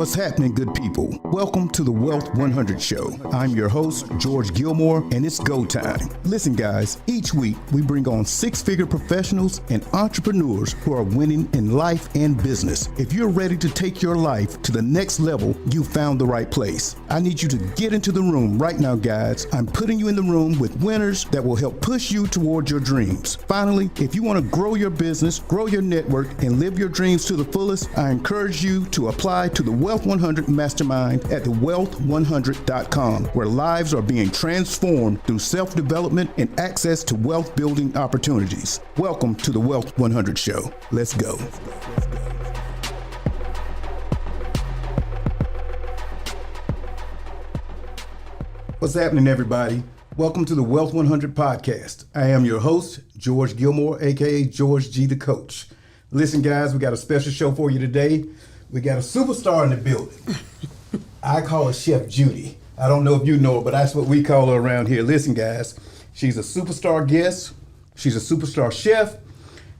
What's happening, good people? Welcome to the Wealth 100 Show. I'm your host, George Gilmore, and it's go time. Listen, guys, each week we bring on six-figure professionals and entrepreneurs who are winning in life and business. If you're ready to take your life to the next level, you found the right place. I need you to get into the room right now, guys. I'm putting you in the room with winners that will help push you towards your dreams. Finally, if you want to grow your business, grow your network, and live your dreams to the fullest, I encourage you to apply to the Wealth 100 Mastermind at thewealth100.com, where lives are being transformed through self-development and access to wealth-building opportunities. Welcome to the Wealth 100 Show. Let's go. What's happening, everybody? Welcome to the Wealth 100 podcast. I am your host, George Gilmore, aka George G the Coach. Listen, guys, we got a special show for you today. We got a superstar in the building. I call her Chef Judy. I don't know if you know her, but that's what we call her around here. Listen, guys, she's a superstar guest. She's a superstar chef.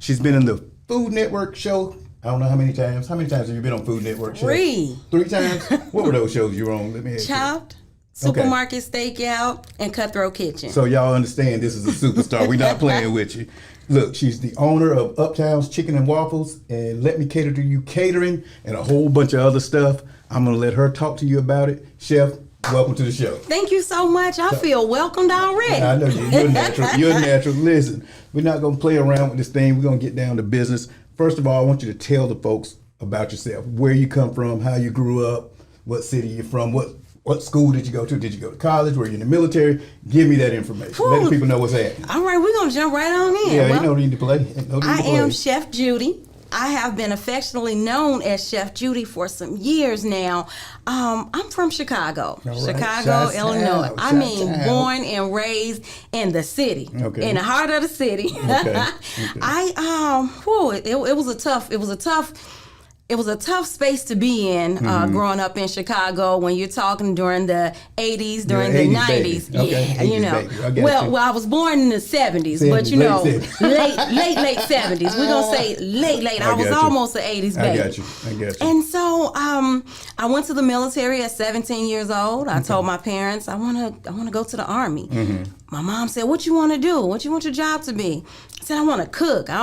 She's been in the Food Network show. I don't know how many times. How many times have you been on Food Network show? Three times? What were those shows you were on? Let me ask you. Chopped, Supermarket Stakeout, and Cutthroat Kitchen. So y'all understand this is a superstar. We're not playing with you. Look, she's the owner of Uptown's Chicken and Waffles and Let Me Cater to You Catering and a whole bunch of other stuff. I'm going to let her talk to you about it. Chef, welcome to the show. Thank you so much. I feel welcomed already. I know you're natural. You're natural. Listen, we're not going to play around with this thing. We're going to get down to business. First of all, I want you to tell the folks about yourself, where you come from, how you grew up, what city you're from, what school did you go to? Did you go to college? Were you in the military? Give me that information. Whew. Let the people know what's happening. All right, we're going to jump right on in. Yeah, well, you no need to play. I am Chef Judy. I have been affectionately known as Chef Judy for some years now. I'm from Chicago, right. Chicago, Illinois. Born and raised in the city, in the heart of the city. Okay. It was a tough space to be in growing up in Chicago when you're talking during the 80s, during the 90s. Well, I was born in the 70s, but late 70s. We're going to say late. I was almost an 80s baby. I got you. And so I went to the military at 17 years old. I told my parents, I want to go to the Army. Mm-hmm. My mom said, "What you want to do? What you want your job to be?" I said, "I want to cook." I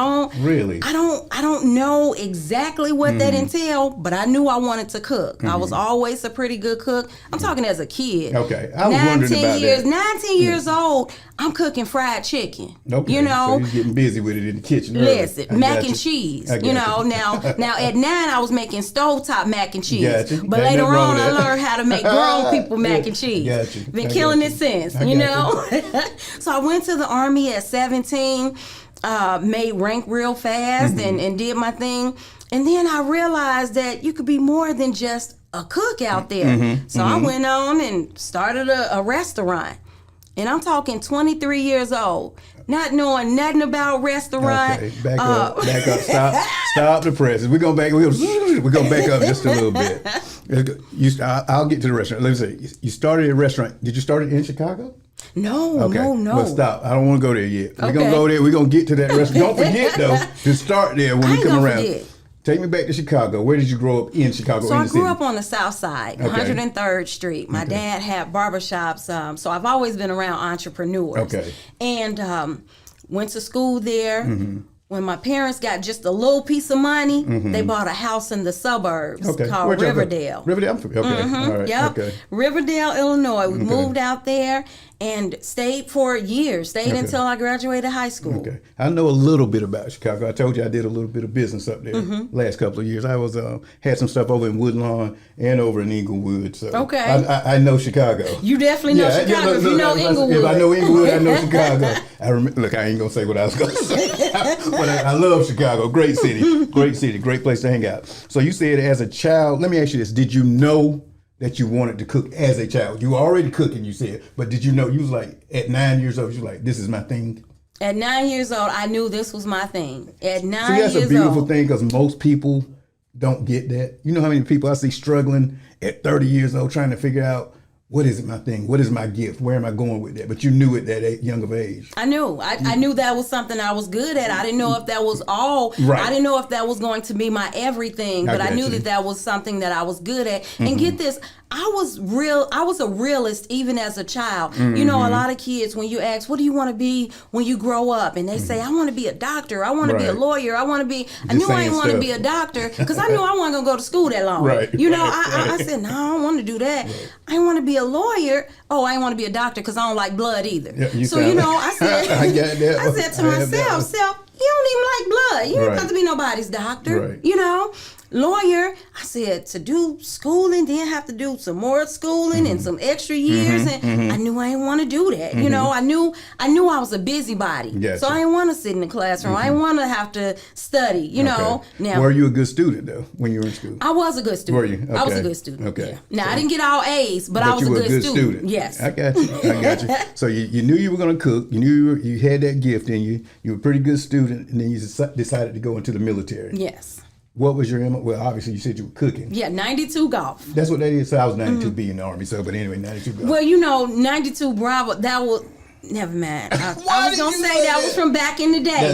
don't know exactly what that entailed, but I knew I wanted to cook. I was always a pretty good cook. I'm talking as a kid. Okay, I was wondering about that. 19 years old, I'm cooking fried chicken. Okay, you know, so you're getting busy with it in the kitchen. Listen, mac and cheese. You know, now at 9 I was making stovetop mac and cheese. But later on, I learned how to make grown people mac and cheese. Been killing it since. You know. So I went to the Army at 17, made rank real fast and did my thing. And then I realized that you could be more than just a cook out there. So I went on and started a restaurant. And I'm talking 23 years old, not knowing nothing about restaurant. Okay, back up. Stop the presses. We're going back up just a little bit. I'll get to the restaurant. Let me say, you started a restaurant. Did you start it in Chicago? No. Well, stop. I don't want to go there yet. We're going to go there. We're going to get to that restaurant. Don't forget, though, to start there when we come around. Forget. Take me back to Chicago. Where did you grow up in Chicago? So I grew up on the South Side, 103rd Street. My dad had barbershops, so I've always been around entrepreneurs. Okay. And went to school there. When my parents got just a little piece of money, they bought a house in the suburbs called Riverdale. Riverdale? Okay. All right. Yep. Okay. Riverdale, Illinois. We moved out there and stayed for years. Stayed until I graduated high school. Okay. I know a little bit about Chicago. I told you I did a little bit of business up there last couple of years. I was had some stuff over in Woodlawn and over in Inglewood. So I know Chicago. You definitely know Chicago if you know Inglewood. If I know Inglewood, I know Chicago. Look, I ain't going to say what I was going to say. But I love Chicago. Great city. Great place to hang out. So you said as a child, let me ask you this. Did you know that you wanted to cook as a child? You were already cooking, you said, but did you know, you was like, at 9 years old, you were like, this is my thing? At 9 years old, I knew this was my thing. At 9 years old. See, that's a beautiful thing because most people don't get that. You know how many people I see struggling at 30 years old trying to figure out what is it, my thing? What is my gift? Where am I going with that? But you knew it at a young of age. I knew. I knew that was something I was good at. I didn't know if that was all. Right. I didn't know if that was going to be my everything. But I knew that was something that I was good at. And get this, I was a realist even as a child. You know, a lot of kids, when you ask, what do you want to be when you grow up? And they say, I want to be a doctor. I want to be a lawyer. I want to be, I knew I didn't want to be a doctor because I knew I wasn't going to go to school that long. Right. You know, I said, no, I don't want to do that. Right. I want to be a lawyer. Oh, I didn't want to be a doctor because I don't like blood either. Yeah, so, you know, I said, I said to myself, you don't even like blood. You don't have to be nobody's doctor. Right. You know, lawyer, I said, to do schooling, then have to do some more schooling and some extra years. And I knew I didn't want to do that. You know, I knew I was a busybody. Gotcha. So I didn't want to sit in the classroom. I didn't want to have to study, you know. Now, were you a good student, though, when you were in school? I was a good student. Were you? Okay. I was a good student. Okay. Yeah. Now, I didn't get all A's, but I was a good student. Yes. I got you. So you knew you were going to cook. You knew you had that gift in you. You were a pretty good student, and then you decided to go into the military. Yes. What was your, well, obviously you said you were cooking. Yeah, 92 Golf. That's what that is. So I was 92B in the Army, so, but anyway, 92 Golf. Well, you know, 92 Bravo, that was, never mind. I was going to say that was from back in the day.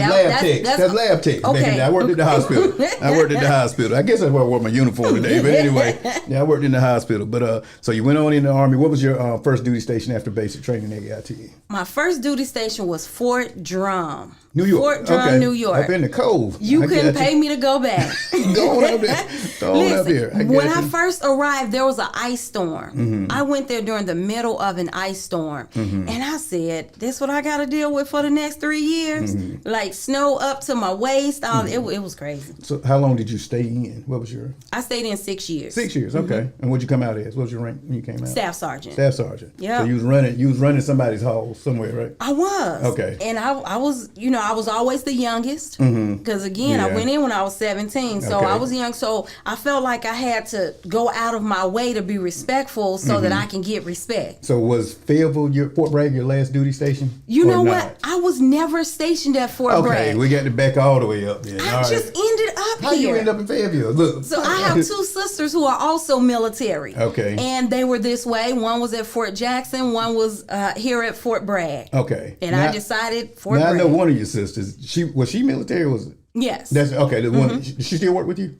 That's lab tech. Okay. I worked at the hospital. I guess that's why I wore my uniform today, but anyway, yeah, I worked in the hospital. But so you went on in the Army. What was your first duty station after basic training at AIT? My first duty station was Fort Drum. New York. Fort Drum, New York. Up in the Cove. You couldn't pay me to go back. Go on up there. Up there. When I first arrived, there was an ice storm. I went there during the middle of an ice storm. And I said, this is what I got to deal with for the next 3 years? Like snow up to my waist. It was crazy. So how long did you stay in? What was your? I stayed in 6 years. 6 years, okay. And what'd you come out as? What was your rank when you came out? Staff sergeant. Staff sergeant. Yeah. So you was running somebody's hall somewhere, right? I was. Okay. And I was, you know, I was always the youngest because again, I went in when I was 17, so I was young. So I felt like I had to go out of my way to be respectful so that I can get respect. So was Fayetteville, Fort Bragg, your last duty station? You know what? I was never stationed at Fort Bragg. Okay, we got to back all the way up then. I just ended up here. How you end up in Fayetteville? Look. So I have two sisters who are also military. Okay. And they were this way. One was at Fort Jackson. One was here at Fort Bragg. Okay. And I decided Fort Bragg. I know one of your sisters. Was she military? Or was it? Yes. That's okay. The one. Does she still work with you?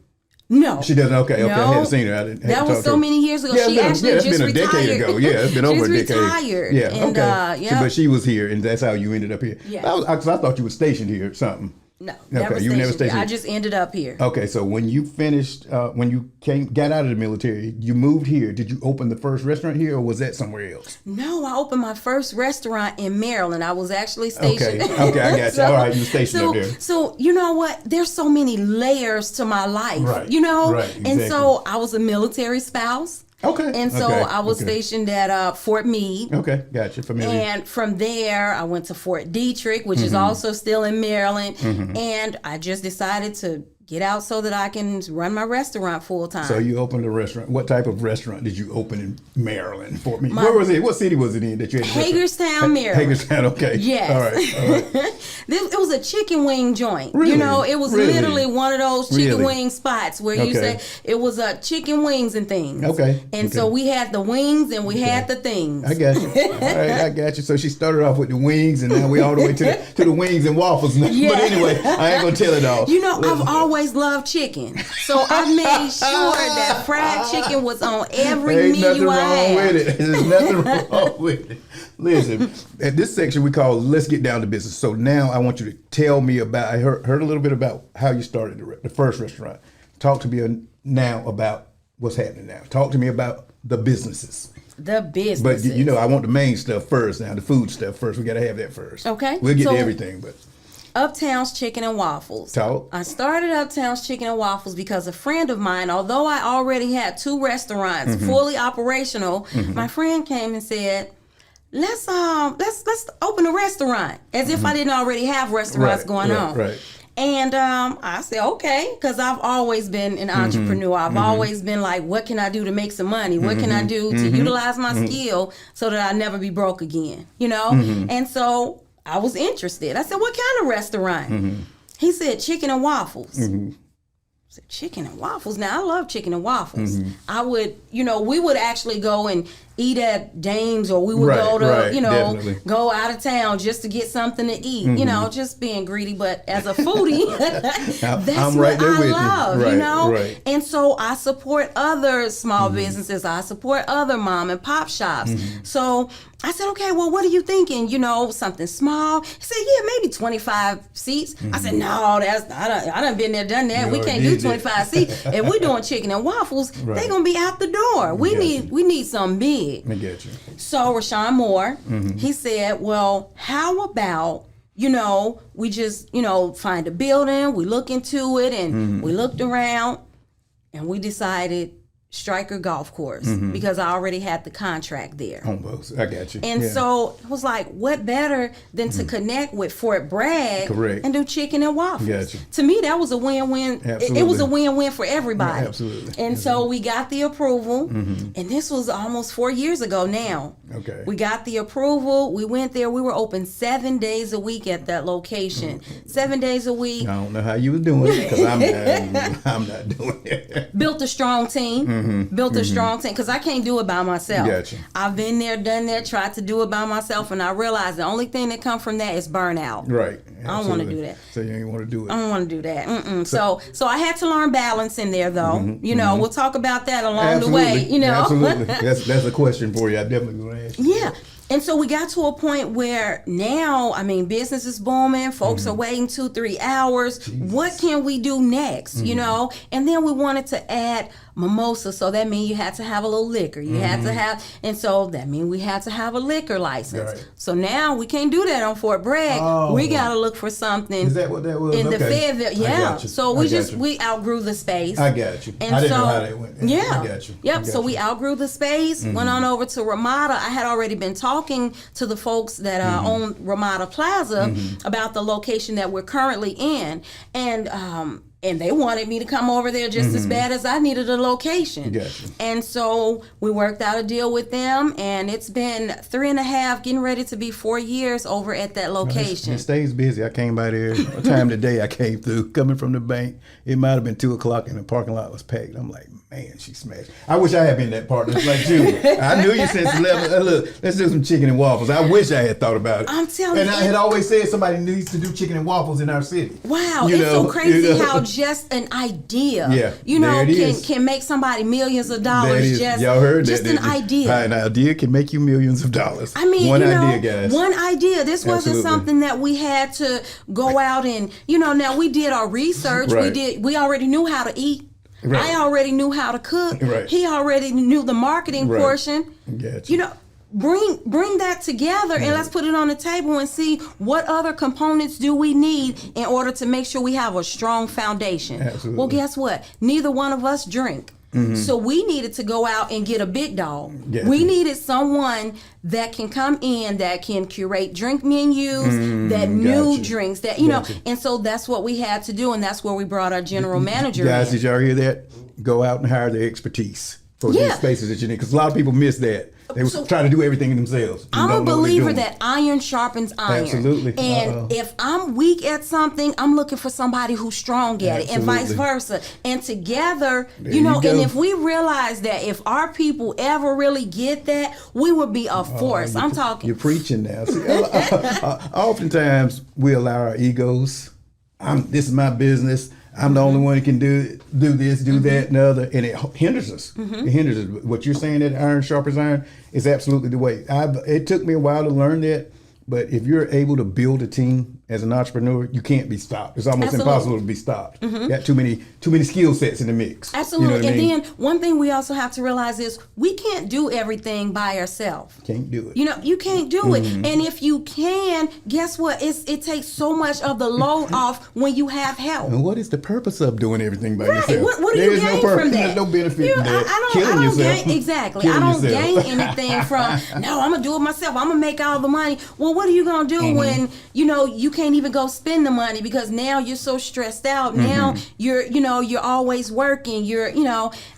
No. She doesn't? Okay. No. I hadn't seen her. That was so many years ago. She actually just retired. That's been a decade ago. Yeah, it's been over a decade. She's retired. Yeah, and, okay. But she was here, and that's how you ended up here. Yeah. Because I thought you were stationed here or something. No, you never stationed here. I just ended up here. Okay, so when you finished, when you got out of the military, you moved here. Did you open the first restaurant here, or was that somewhere else? No, I opened my first restaurant in Maryland. I was actually stationed. Okay, I got you. All right, you were stationed up there. So you know what? There's so many layers to my life. Right. You know, right, exactly. And so I was a military spouse. Okay. And so I was stationed at Fort Meade. Okay, gotcha. Familiar. And from there, I went to Fort Detrick, which is also still in Maryland. And I just decided to get out so that I can run my restaurant full time. So you opened a restaurant. What type of restaurant did you open in Maryland, Fort Meade? Where was it? What city was it in that you had? Hagerstown, Maryland. Hagerstown, okay. Yes. All right. It was a chicken wing joint. Really? You know, it was literally one of those chicken wing spots where you Okay. say it was chicken wings and things. Okay. And so we had the wings and we had the things. I got you. All right, I got you. So she started off with the wings, and now we all the way to the wings and waffles. Yeah. But anyway, I ain't gonna tell it all. You know, I've always loved chicken. So I made sure that fried chicken was on every menu I had. There's nothing wrong with it. Listen, at this section we call Let's Get Down to Business. So now I want you to tell me about, I heard a little bit about how you started the first restaurant. Talk to me now about what's happening now. Talk to me about the businesses. The businesses. But you know, I want the main stuff first now, the food stuff first. We got to have that first. Okay. We'll get to everything, but. Uptown's Chicken and Waffles. Talk. I started Uptown's Chicken and Waffles because a friend of mine, although I already had two restaurants fully operational, my friend came and said, let's open a restaurant, as if I didn't already have restaurants going on. Right. And I said, okay, because I've always been an entrepreneur. I've always been like, what can I do to make some money? What can I do to utilize my skill so that I never be broke again? You know? And so I was interested. I said, what kind of restaurant? He said, chicken and waffles. I said, chicken and waffles? Now, I love chicken and waffles. I would, you know, we would actually go and eat at Dames, or we would go to, go out of town just to get something to eat, just being greedy. But as a foodie, that's what I love, Right. And so I support other small businesses. I support other mom and pop shops. So I said, okay, well, what are you thinking? Something small? He said, yeah, maybe 25 seats. I said, no, I done been there, done that. We can't do 25 seats. If we're doing chicken and waffles, they're going to be out the door. We need something big. I get you. So Rashawn Moore, he said, well, how about, we just, find a building, we look into it, and we looked around, and we decided Striker Golf Course, because I already had the contract there. Almost. I got you. And so it was like, what better than to connect with Fort Bragg and do chicken and waffles? Gotcha. To me, that was a win-win. It was a win-win for everybody. Absolutely. And so we got the approval, and this was almost 4 years ago now. Okay. We got the approval. We went there. We were open 7 days a week at that location. 7 days a week. I don't know how you was doing it, because I'm not doing it. Built a strong team. Built a strong team, because I can't do it by myself. Gotcha. I've been there, done that, tried to do it by myself, and I realized the only thing that comes from that is burnout. Right. Absolutely. I don't want to do that. So you ain't want to do it. I don't want to do that. So I had to learn balance in there, though. We'll talk about that along the way. Absolutely. That's a question for you. I definitely want to ask you. Yeah. And so we got to a point where now, business is booming. Folks are waiting 2-3 hours. Jesus. What can we do next? And then we wanted to add mimosa, so that means you had to have a little liquor. You had to have, and so that means we had to have a liquor license. Right. So now we can't do that on Fort Bragg. Oh. We got to look for something. Is that what that was? In the Fayetteville, yeah. So we outgrew the space. I got you. And I didn't know how that went. Yeah. I got you. Yep. So we outgrew the space. Went on over to Ramada. I had already been talking to the folks that own Ramada Plaza about the location that we're currently in, and they wanted me to come over there just as bad as I needed a location. Gotcha. And so we worked out a deal with them, and it's been 3.5, getting ready to be 4 years over at that location. It stays busy. I came by there a time today. I came through, coming from the bank. It might have been 2:00 and the parking lot was packed. I'm like, man, she smashed. I wish I had been that partner. It's like you. I knew you since 11. Look, let's do some chicken and waffles. I wish I had thought about it. I'm telling you. And I had always said somebody needs to do chicken and waffles in our city. Wow, it's so crazy how just an idea, can make somebody millions of dollars. Y'all heard just that? An idea. An idea can make you millions of dollars. One idea, guys. One idea. This wasn't something that we had to go out and, now we did our research. Right. We already knew how to eat. Right. I already knew how to cook. Right. He already knew the marketing portion. Gotcha. Bring that together and let's put it on the table and see what other components do we need in order to make sure we have a strong foundation. Absolutely. Well, guess what? Neither one of us drink. So we needed to go out and get a big dog. Gotcha. We needed someone that can come in, that can curate drink menus, that new drinks, that know. And so that's what we had to do, and that's where we brought our general manager Guys, in. did y'all hear that? Go out and hire the expertise for these spaces that you need, because a lot of people miss that. They try to do everything themselves. I'm a believer that iron sharpens iron. Absolutely. And if I'm weak at something, I'm looking for somebody who's strong at it, and vice versa. And together, and if we realize that if our people ever really get that, we would be a force. I'm talking. You're preaching now. See, oftentimes we allow our egos. This is my business. I'm the only one who can do this, do that, and the other, and it hinders us. It hinders us. What you're saying, that iron sharpens iron, is absolutely the way. It took me a while to learn that, but if you're able to build a team as an entrepreneur, you can't be stopped. It's almost impossible to be stopped. You got too many skill sets in the mix. Absolutely. Then one thing we also have to realize is we can't do everything by ourselves. Can't do it. You can't do it. And if you can, guess what? It takes so much of the load off when you have help. And what is the purpose of doing everything by yourself? What do you gain from that? There's no benefit in that. Killing yourself. Exactly. I don't gain anything from, no, I'm going to do it myself. I'm going to make all the money. Well, what are you going to do when, you can't even go spend the money because now you're so stressed out. Now you're always working.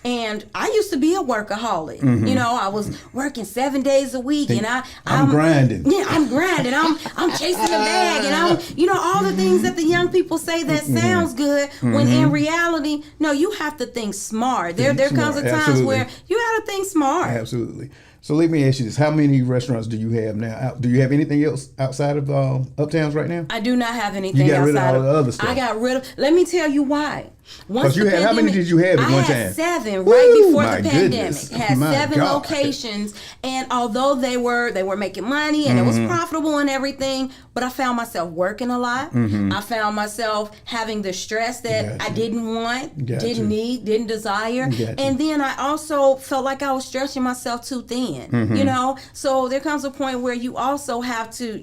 And I used to be a workaholic. I was working 7 days a week, and I'm grinding. Yeah, I'm grinding. I'm chasing the bag, and I'm all the things that the young people say that sounds good. When in reality, no, you have to think smart. There comes a time where you have to think smart. Absolutely. So let me ask you this: how many restaurants do you have now? Do you have anything else outside of Uptowns right now? I do not have anything. You got outside rid of all of the other stuff. I got rid of. Let me tell you why. Because you had, how many did you have at one time? I had 7 right before the pandemic. Goodness. Had My 7 God. locations, and although they were making money and it was profitable and everything, but I found myself working a lot. I found myself having the stress that I didn't want, didn't need, didn't desire, and then I also felt like I was stretching myself too thin. You know, so there comes a point where you also have to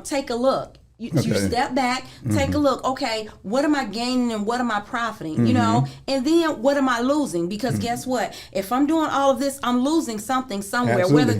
take a look. You step back, take a look. Okay, what am I gaining and what am I profiting? You know, and then what am I losing? Because guess what? If I'm doing all of this, I'm losing something somewhere. Absolutely.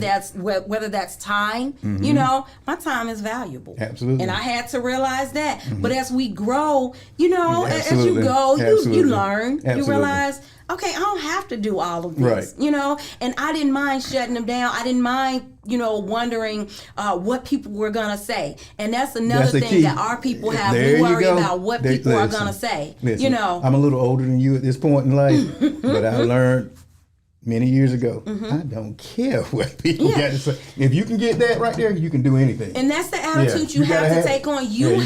Whether that's time. You know, my time is valuable. Absolutely. And I had to realize that. But as we grow, you know, as you go, you learn. Absolutely. You realize, okay, I don't have to do all of this, right. You know, and I didn't mind shutting them down. I didn't mind, you know, wondering what people were going to say. And that's another thing that our people have. We worry about what people are going to say. Listen, you know, I'm a little older than you at this point in life, but I learned many years ago, I don't care what people got to say. If you can get that right there, you can do anything. And that's the attitude you have to take on. You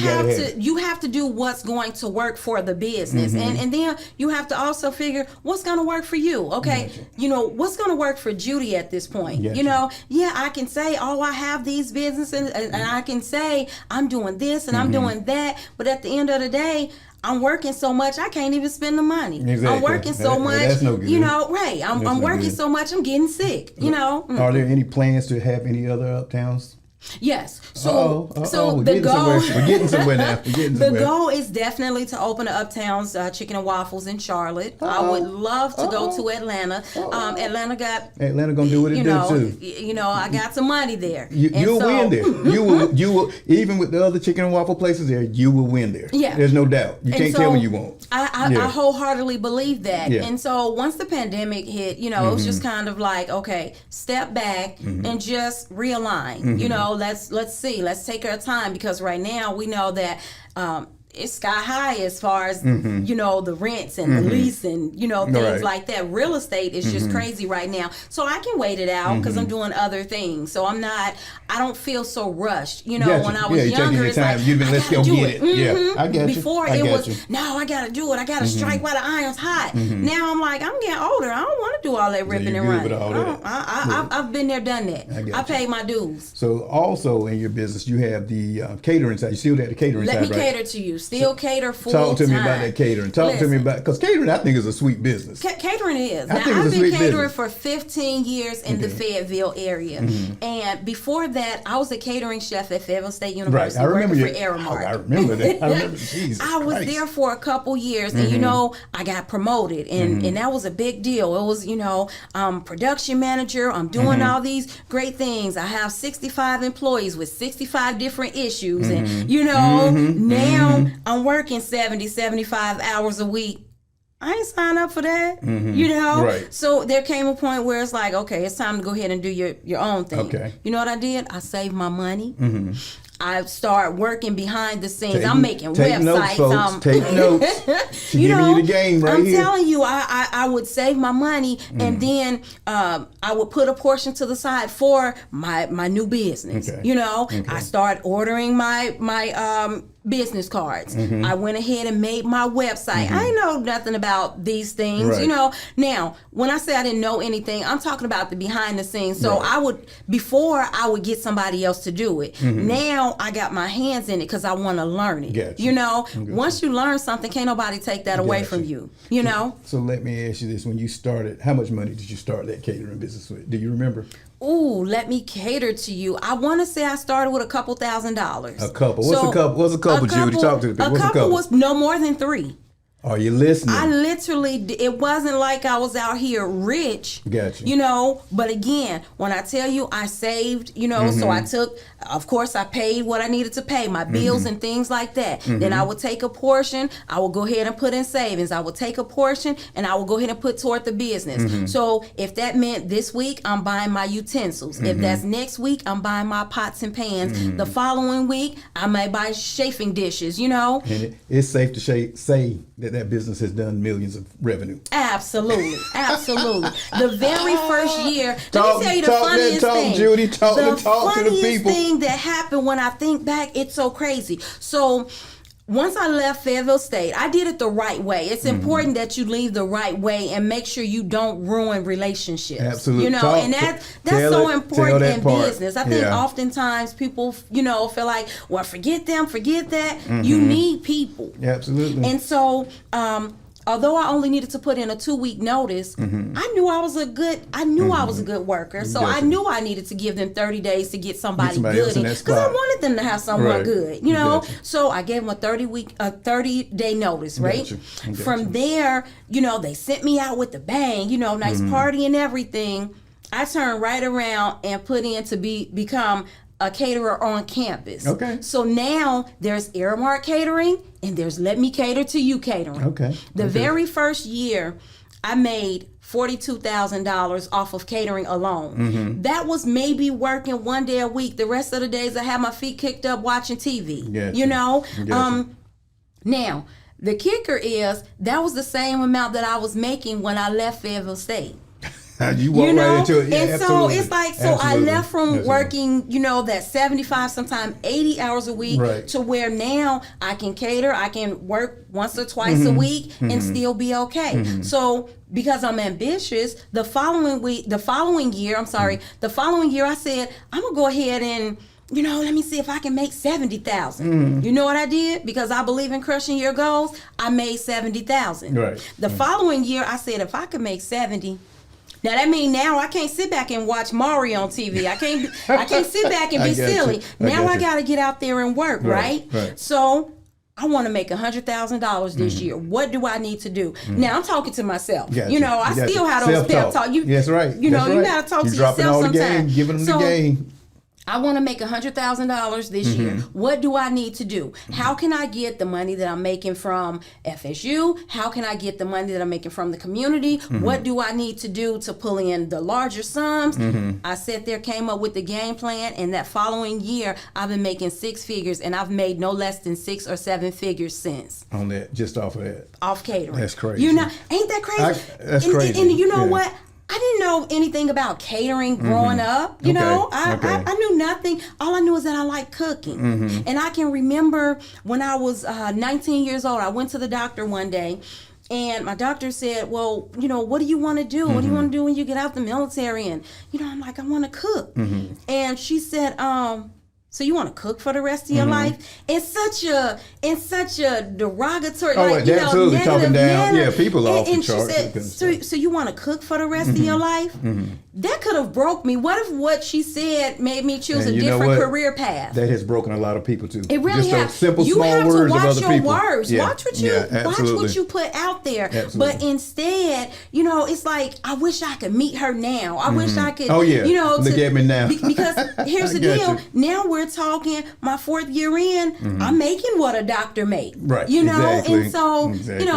have to do what's going to work for the business. And then you have to also figure what's going to work for you. Okay, you know, what's going to work for Judy at this point. You know, I can say, oh, I have these businesses and I can say I'm doing this and I'm doing that. But at the end of the day, I'm working so much I can't even spend the money. Exactly. I'm working so much, that's no good. You know, right? I'm working so much I'm getting sick. You know. Are there any plans to have any other Uptowns? Yes. So we're the goal. We're getting somewhere now. The goal is definitely to open the Uptown's Chicken and Waffles in Charlotte. I would love to go to Atlanta. Atlanta gonna do what it do too. You know, I got some money there. You'll win there. You will even with the other chicken and waffle places there. You will win there. Yeah, there's no doubt. You can't tell me you won't. I wholeheartedly believe that. Yeah. And so once the pandemic hit, you know, it was just kind of like, okay, step back and just realign. You know. Let's see. Let's take our time because right now we know that it's sky high as far as you know the rents and the lease and you know things like that. Real estate is just crazy right now. So I can wait it out because I'm doing other things. So I don't feel so rushed. You know, when I was younger, it's like let's go get it. Yeah, I get Before it was no, I gotta do it. I gotta strike while the iron's hot. Now I'm like I'm getting older. I don't want to do all that ripping and running. I've been there, done that. I paid my dues. So also in your business, you have the catering side. You still have the catering side, right? Let me cater to you. Still cater full time. Talk to me time. about that catering. Talk to me about, because catering I think is a sweet business. Catering is. Now, I've been catering business. for 15 years in the Fayetteville area. And before that, I was a catering chef at Fayetteville State University. Right. I remember working for Aramark. I remember that. I remember. Jesus I was there for a couple years and, you know, I got promoted and that was a big deal. It was, you know, production manager. I'm doing all these great things. I have 65 employees with 65 different issues. And, you know, now I'm working 70, 75 hours a week. I ain't signed up for that, you know? Right. So there came a point where it's like, okay, it's time to go ahead and do your own thing. Okay. You know what I did? I saved my money. I start working behind the scenes. I'm making websites. Notes, folks. Take notes. She's giving you the game right here. I'm telling you, I would save my money and then I would put a portion to the side for my new business. Okay. You know, I start ordering my business cards. I went ahead and made my website. I didn't know nothing about these things, you know. Now, when I say I didn't know anything, I'm talking about the behind the scenes. So before I would get somebody else to do it. Now I got my hands in it because I want to learn it. Gotcha. You know, once you learn something, can't nobody take that away from you. You know. So let me ask you this: when you started, how much money did you start that catering business with? Do you remember? Ooh, let me cater to you. I want to say I started with $2,000. A couple. What's a couple? What's a couple, Judy? Talk to the people. What's a couple? Was no more than 3. Are you listening? I literally, it wasn't like I was out here rich. Gotcha. You know, but again, when I tell you I saved, you know, so I took, of course, I paid what I needed to pay, my bills and things like that. Then I would take a portion, I would go ahead and put in savings. I would take a portion and I would go ahead and put toward the business. So if that meant this week, I'm buying my utensils. If that's next week, I'm buying my pots and pans. The following week, I may buy chafing dishes, you know. And it's safe to say that that business has done millions of revenue. Absolutely. The very first year, let me tell you the funniest thing. Judy, talk to the people. The funniest thing that happened when I think back, it's so crazy. So once I left Fayetteville State, I did it the right way. It's important that you leave the right way and make sure you don't ruin relationships. Absolutely. You know, and that's so important in business. I think oftentimes people, feel like, well, forget them, forget that. You need people. Absolutely. And so, although I only needed to put in a 2-week notice, I knew I was a good worker. So I knew I needed to give them 30 days to get somebody good because I wanted them to have someone good, So I gave them a 30-day notice, right? From there, they sent me out with the bang, nice party and everything. I turned right around and put in to become a caterer on campus. Okay. So now there's Airmark Catering and there's Let Me Cater to You Catering. Okay. The very first year, I made $42,000 off of catering alone. That was maybe working 1 day a week. The rest of the days I had my feet kicked up watching TV. Now, the kicker is that was the same amount that I was making when I left Fayetteville State. You walk right into it. Yeah, and absolutely. So it's like, I left from working, that 75, sometimes 80 hours a week to where now I can cater, I can work once or twice a week and still be okay. So because I'm ambitious, the following year, I said, I'm going to go ahead and let me see if I can make 70,000. You know what I did? Because I believe in crushing your goals, I made 70,000. Right. The following year, I said, if I could make 70, now that means now I can't sit back and watch Mario on TV. I can't sit back and be silly. Now I got to get out there and work, right? So I want to make $100,000 this year. What do I need to do? Now I'm talking to myself. I still have those pep talk. That's right. You got to talk to yourself sometimes. Giving them the game. I want to make $100,000 this year. What do I need to do? How can I get the money that I'm making from FSU? How can I get the money that I'm making from the community? What do I need to do to pull in the larger sums? I sat there, came up with the game plan, and that following year, I've been making 6 figures, and I've made no less than 6 or 7 figures since. On that, just off of that. Off catering. That's crazy. Ain't that crazy? That's crazy. And you know what? I didn't know anything about catering growing up. I knew nothing. All I knew is that I like cooking. And I can remember when I was 19 years old, I went to the doctor one day. And my doctor said, well, what do you want to do? What do you want to do when you get out the military? And, I'm like, I want to cook. And she said, so you want to cook for the rest of your life? It's such a derogatory, absolutely negative talking down. manner. People off the chart. She said, so you want to cook for the rest of your life? That could have broke me. What if what she said made me choose a different career path? That has broken a lot of people too. It really has. Those simple, you small have words to watch of other your people. words. Watch what you put out there. Absolutely. But instead, it's like, I wish I could meet her now. I wish I could. Oh yeah. Look at me now. Because here's the deal. Now we're talking. My 4th year in, I'm making what a doctor made. Right. And so,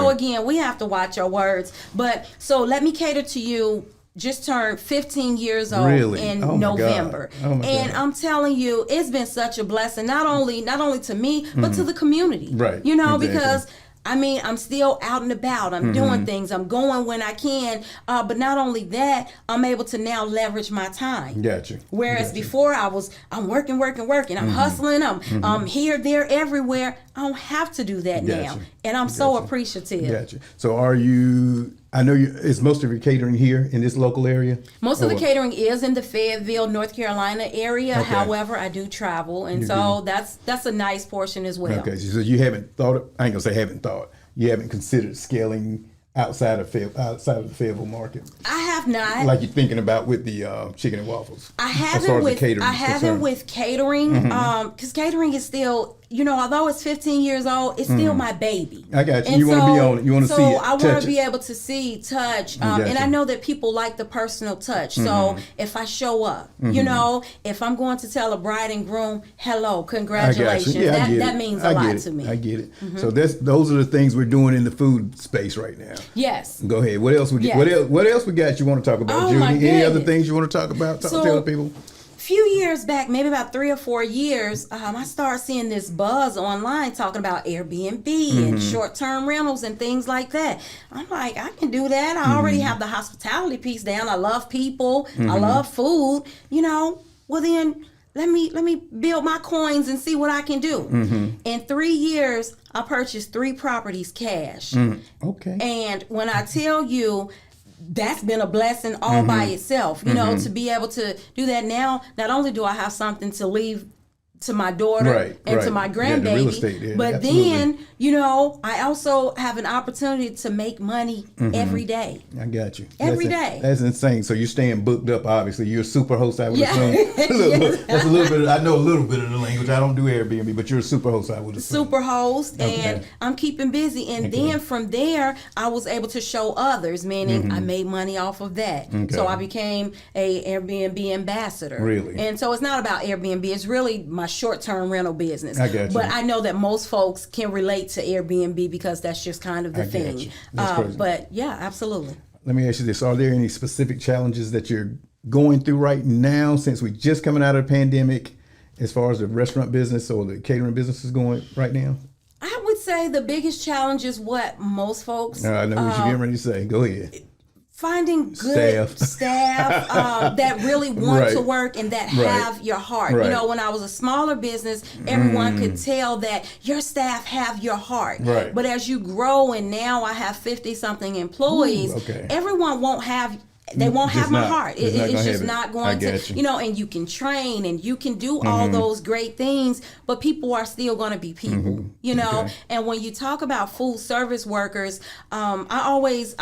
again, we have to watch our words. But so Let Me Cater to You just turned 15 years old in November. And I'm telling you, it's been such a blessing, not only to me, but to the community. Right. Because I'm still out and about. I'm doing things. I'm going when I can. But not only that, I'm able to now leverage my time. Gotcha. Whereas before I'm working. I'm hustling. I'm here, there, everywhere. I don't have to do that now. And I'm so appreciative. Gotcha. So I know is most of your catering here in this local area? Most of the catering is in the Fayetteville, North Carolina area. Okay. However, I do travel, and that's a nice portion as well. Okay, so you haven't thought, I ain't gonna say haven't thought, you haven't considered scaling outside of the Fayetteville market? I have not. Like you're thinking about with the chicken and waffles. I haven't with catering, because catering is still, although it's 15 years old, it's still my baby. I got you. And you want to be on it. You want to see it. So I want to be able to see, touch, and I know that people like the personal touch. So if I show up, if I'm going to tell a bride and groom, hello, congratulations, that means a lot to me. I get it. So those are the things we're doing in the food space right now. Yes. Go ahead. What else? What else we got? You want to talk about, Judy? Any other things you want to talk about? Tell the people. few years back, maybe about 3 or 4 years, I started seeing this buzz online talking about Airbnb and short-term rentals and things like that. I'm like, I can do that. I already have the hospitality piece down. I love people. I love food. Well then, let me build my coins and see what I can do. In 3 years, I purchased 3 properties cash. Okay. And when I tell you, that's been a blessing all by itself, to be able to do that now. Not only do I have something to leave to my daughter and to my grandbaby, but then, I also have an opportunity to make money every day. I got you. Every day. That's insane. So you're staying booked up, obviously. You're a super host, I would assume. That's a little bit, I know a little bit of the language. I don't do Airbnb, but you're a super host, I would assume. Super host, and I'm keeping busy. And then from there, I was able to show others, meaning I made money off of that. So I became a Airbnb ambassador. Really? And so it's not about Airbnb. It's really my short-term rental business. I got you. But I know that most folks can relate to Airbnb because that's just kind of the thing. But yeah, absolutely. Let me ask you this. Are there any specific challenges that you're going through right now since we're just coming out of the pandemic as far as the restaurant business or the catering business is going right now? I would say the biggest challenge is what most folks... I know what you're getting ready to say. Go ahead. Finding good staff that really want to work and that have your heart. When I was a smaller business, everyone could tell that your staff have your heart. But as you grow, and now I have 50-something employees, everyone won't have... They won't have my heart. It's just not going to, and you can train and you can do all those great things, but people are still going to be people, And when you talk about food service workers, I always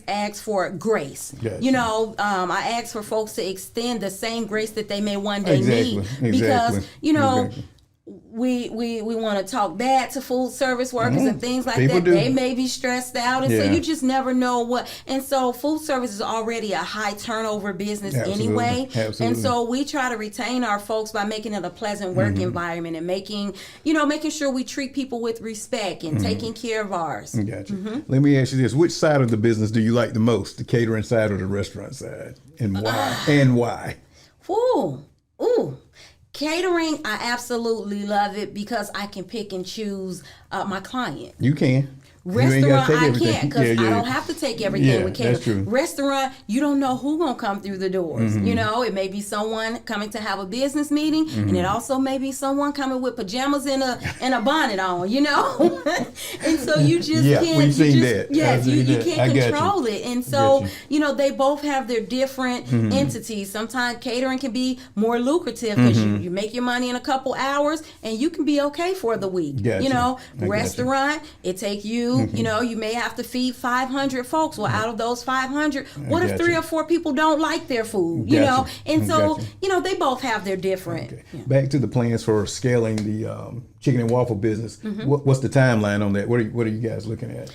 ask for grace. I ask for folks to extend the same grace that they may one day need, because, we want to talk bad to food service workers and things like that. They may be stressed out, and so you just never know what. And so food service is already a high turnover business anyway. And so we try to retain our folks by making it a pleasant work environment and making sure we treat people with respect and taking care of ours. Gotcha. Let me ask you this: which side of the business do you like the most, the catering side or the restaurant side, and why? Ooh. Catering, I absolutely love it because I can pick and choose my client. You can. Restaurant, I can't because I don't have to take everything with catering. That's true. Restaurant, you don't know who's going to come through the doors. It may be someone coming to have a business meeting, and it also may be someone coming with pajamas and a bonnet on, And so you just can't. We've seen that. Yes, you can't control it. And so, they both have their different entities. Sometimes catering can be more lucrative because you make your money in a couple hours and you can be okay for the week. Restaurant, it takes you. You may have to feed 500 folks. Well, out of those 500, what if 3 or 4 people don't like their food? And so they both have their different. Back to the plans for scaling the chicken and waffle business. What's the timeline on that? What are you guys looking at?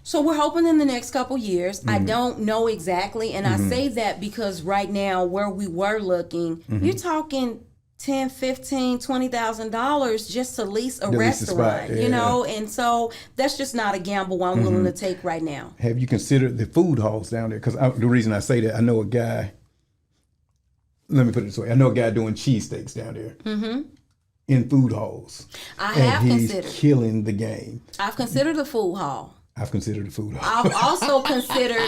So we're hoping in the next couple years. I don't know exactly, and I say that because right now where we were looking, you're talking $10,000, $15,000, $20,000 just to lease a restaurant, and so that's just not a gamble I'm willing to take right now. Have you considered the food halls down there? Because the reason I say that, I know a guy, let me put it this way, I know a guy doing cheesesteaks down there in food halls. He's killing the game. I've considered a food hall. I've considered the food hall. I've also considered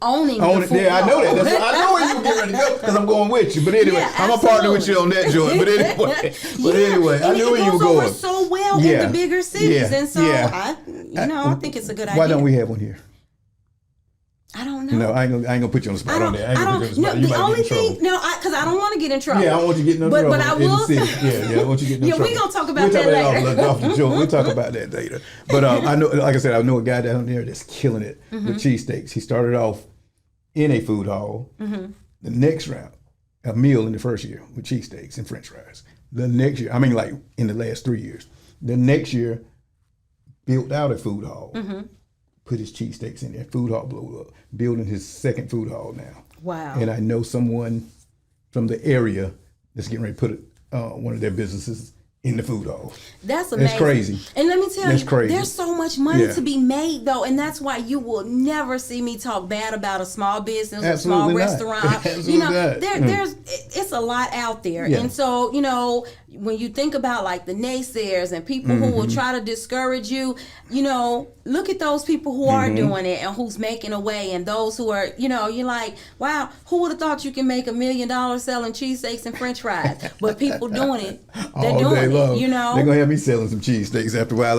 owning the food hall. I know that. I know where you get ready to go because I'm going with you. But anyway, I'm a partner with you on that joint. But anyway, I knew where you were going. It goes over so well in the bigger cities, and so I think it's a good idea. Why don't we have one here? I don't know. No, I ain't gonna put you on the spot on that. Because I don't want to get in trouble. Yeah, I want you to get in trouble. But I will. I want you to get in trouble. We're gonna talk about that later. Off the joint. We'll talk about that later. But I know, like I said, I know a guy down there that's killing it with cheesesteaks. He started off in a food hall. The next round, a meal in the first year with cheesesteaks and French fries. The next year, like in the last 3 years. The next year, built out a food hall. Put his cheesesteaks in there. Food hall blew up. Building his second food hall now. Wow. And I know someone from the area that's getting ready to put one of their businesses in the food hall. That's amazing. It's crazy. And let me tell you, crazy. There's so much money to be made, though, and that's why you will never see me talk bad about a small business, Absolutely a small restaurant. Absolutely you know, not. there's it's a lot out there, and so when you think about like the naysayers and people who will try to discourage you, look at those people who are doing it and who's making a way, and those who are, you're like, wow, who would have thought you can make $1 million selling cheesesteaks and French fries? But people doing it, they're doing it. They're gonna have me selling some cheesesteaks after a while.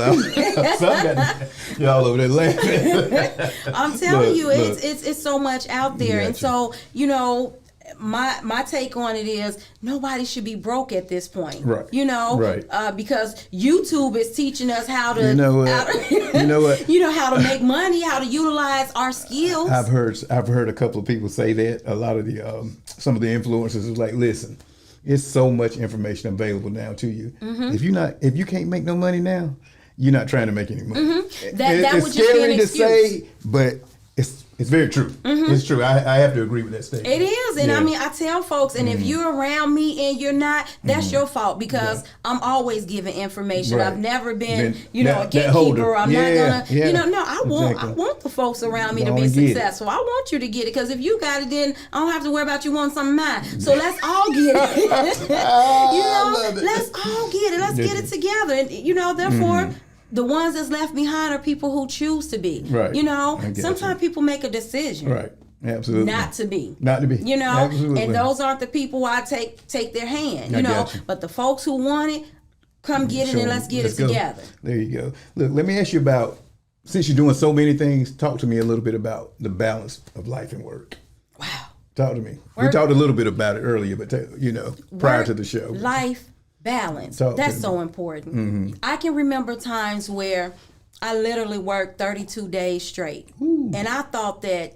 Y'all over there laughing. I'm telling you, it's so much out there, and so my take on it is nobody should be broke at this point. Right. Because YouTube is teaching us how to how to make money, how to utilize our skills. I've heard a couple of people say that. A lot of the some of the influencers is like, listen, it's so much information available now to you. If you can't make no money now, you're not trying to make any money. It's scary to say, but it's very true. It's true. I have to agree with that statement. It is. And I mean, I tell folks, and if you're around me and you're not, that's your fault, because I'm always giving information. Right. I've never been, a gatekeeper. I'm not going to, I want the folks around me to be successful. I want you to get it, because if you got it, then I don't have to worry about you wanting something mine. So let's all get it. Let's all get it. Let's get it together. And, therefore, the ones that's left behind are people who choose to be. Right. Sometimes people make a decision. Right. Absolutely. Not to be. Absolutely. And those aren't the people I take their hand. But the folks who want it, come get it, and let's get it together. There you go. Look, let me ask you about, since you're doing so many things, talk to me a little bit about the balance of life and work. Wow. Talk to me. We talked a little bit about it earlier, but prior to the show. Life balance. That's so important. I can remember times where I literally worked 32 days straight. Ooh. And I thought that,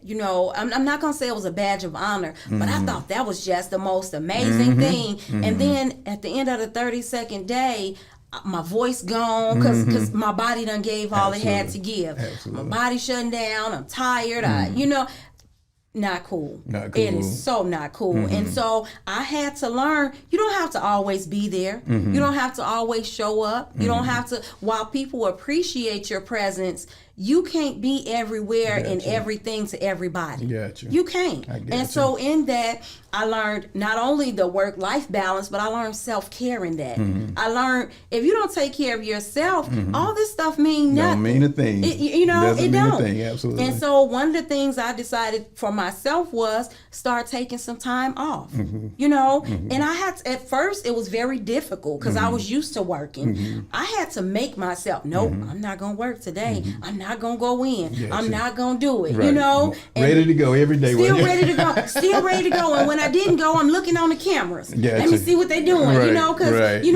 I'm not going to say it was a badge of honor, but I thought that was just the most amazing thing. And then at the end of the 32nd day, my voice gone because my body done gave all it had to give. Absolutely. My body shutting down. I'm tired. Not cool. It is so not cool. And so I had to learn, you don't have to always be there. You don't have to always show up. You don't have to, while people appreciate your presence, you can't be everywhere and everything to everybody. You can't. And so in that, I learned not only the work-life balance, but I learned self-care in that. I learned if you don't take care of yourself, all this stuff means nothing. Don't mean a thing. It don't. A thing. Absolutely. And so one of the things I decided for myself was start taking some time off. And I had to, at first it was very difficult because I was used to working. I had to make myself, nope, I'm not going to work today. I'm not going to go in. I'm not going to do it, And ready to go every day. Still ready to go. Still ready to go. And when I didn't go, I'm looking on the cameras. Let me see what they're doing, because,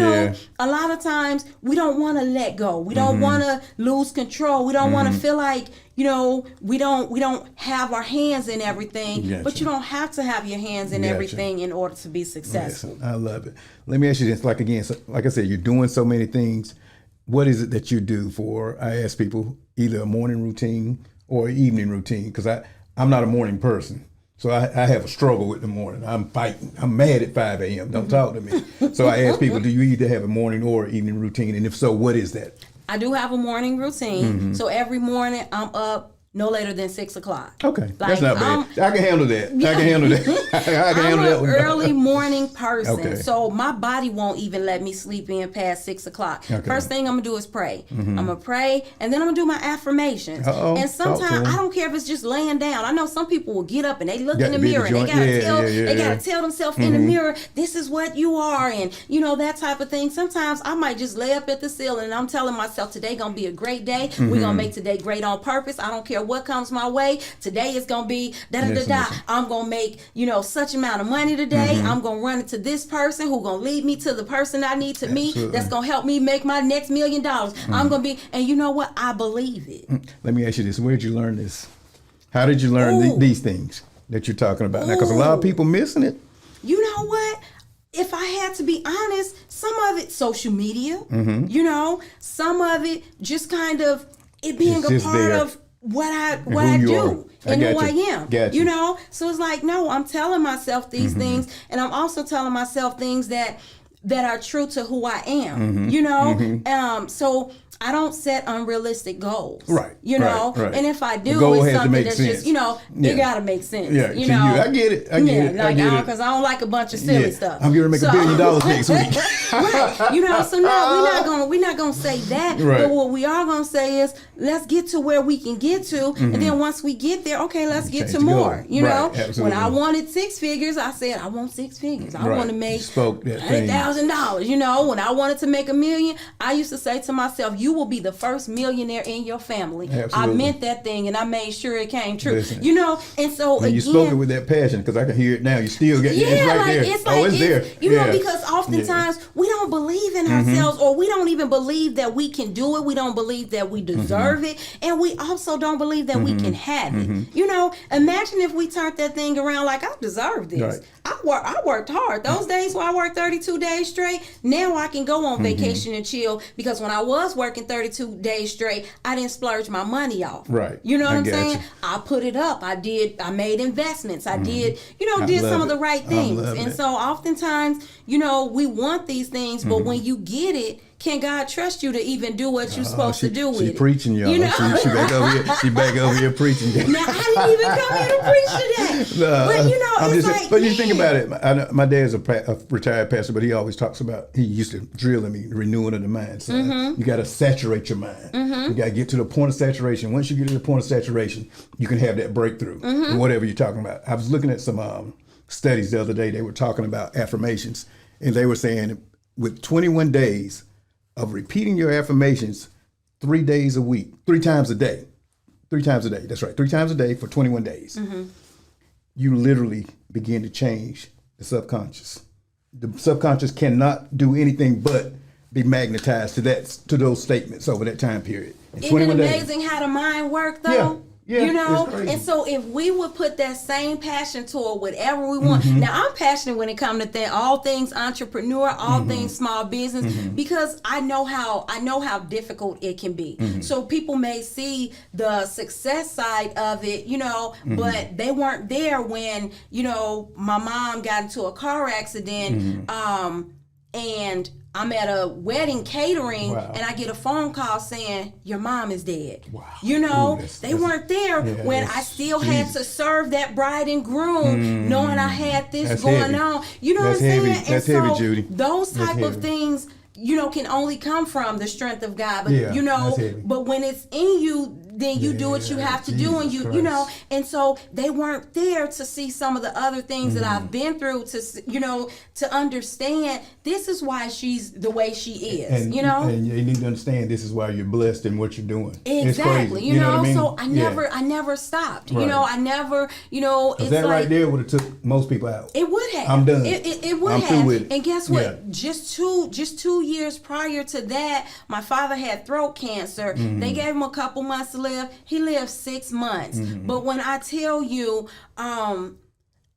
a lot of times we don't want to let go. We don't want to lose control. We don't want to feel like, we don't have our hands in everything, but you don't have to have your hands in everything in order to be successful. Listen, I love it. Let me ask you this, like I said, you're doing so many things. What is it that you do for, I ask people, either a morning routine or an evening routine? Because I'm not a morning person. So I have a struggle with the morning. I'm fighting. I'm mad at 5 a.m. Don't talk to me. So I ask people, do you either have a morning or evening routine? And if so, what is that? I do have a morning routine. So every morning I'm up no later than 6 o'clock. Okay, that's not bad. I can handle that. I can handle that. I'm an early morning person, so my body won't even let me sleep in past 6 o'clock. First thing I'm gonna do is pray. I'm gonna pray, and then I'm gonna do my affirmations. And sometimes I don't care if it's just laying down. I know some people will get up and they look in the mirror and they gotta tell themselves in the mirror, this is what you are, and that type of thing. Sometimes I might just lay up at the ceiling and I'm telling myself, today gonna be a great day. We're gonna make today great on purpose. I don't care what comes my way. Today is gonna be I'm gonna make such amount of money today. I'm gonna run into this person who gonna lead me to the person I need to meet. That's gonna help me make my next $1 million. I'm gonna be, and you know what? I believe it. Let me ask you this: where did you learn this? How did you learn these things that you're talking about now? Because a lot of people missing it. You know what? If I had to be honest, some of it social media. Some of it just kind of it being a part of what I do and who I am. So it's like, no, I'm telling myself these things, and I'm also telling myself things that that are true to who I am, you know? So I don't set unrealistic goals. Right. You know? Right. And if I do, it's something that's sense. Just, you know, it gotta make sense. Yeah. You know? I get it. I get it. Like, because I don't like a bunch of silly stuff. I'm gonna make $1 billion next week. Right. You know, so no, we're not gonna say that. Right. But what we are gonna say is, let's get to where we can get to, and then once we get there, okay, let's get to more. You know, when I wanted 6 figures, I said I want 6 figures. I want to make $100,000. You know, when I wanted to make $1 million, I used to say to myself, you will be the first millionaire in your family. Absolutely. I meant that thing, and I made sure it came true. Listen, you know, and so again, you spoke it with that passion, because I can hear it now. You still get it's right there. It's like, it's there. You know, because oftentimes we don't believe in ourselves, or we don't even believe that we can do it. We don't believe that we deserve it, and we also don't believe that we can have it. You know, imagine if we turned that thing around like, I deserve this. Right. I worked hard. Those days where I worked 32 days straight, now I can go on vacation and chill, because when I was working 32 days straight, I didn't splurge my money off. Right. You know what I'm saying? I put it up. I made investments. I did some of the right things. And so oftentimes, you know, we want these things, but when you get it, can God trust you to even do what you're supposed to do with it? She's preaching, y'all. You know? She back over here preaching. Now, I didn't even come here to preach today. But, you know, but you think about it. I know, my dad's a retired pastor, but he always talks about, he used to drill in me, renewing of the mind. So you got to saturate your mind. You got to get to the point of saturation. Once you get to the point of saturation, you can have that breakthrough, whatever you're talking about. I was looking at some studies the other day. They were talking about affirmations, and they were saying with 21 days of repeating your affirmations 3 days a week, 3 times a day. 3 times a day. That's right. 3 times a day for 21 days. You literally begin to change the subconscious. The subconscious cannot do anything but be magnetized to those statements over that time period. Isn't it amazing how the mind works, though? Yeah, you know, and so if we would put that same passion toward whatever we want. Now, I'm passionate when it comes to all things entrepreneur, all things small business, because I know how difficult it can be. So people may see the success side of it, you know, but they weren't there when, you know, my mom got into a car accident, and I'm at a wedding catering, and I get a phone call saying, your mom is dead. Wow. You know, they weren't there when I still had to serve that bride and groom, knowing I had this going on. You know what I'm saying? That's heavy, Judy. Those type of things, you know, can only come from the strength of God. But, you know, but when it's in you, then you do what you have to do, and you know, and so they weren't there to see some of the other things that I've been through, to, you know, to understand this is why she's the way she is, and, you know. And you need to understand this is why you're blessed in what you're doing. Exactly, you know. What I mean? So I never stopped. Right. You know, I never, you know. It's that like, right there would have took most people out. It would have. I'm done. It would I'm have. through with it. And guess what? Just two years prior to that, my father had throat cancer. They gave him a couple months to live. He lived 6 months. But when I tell you,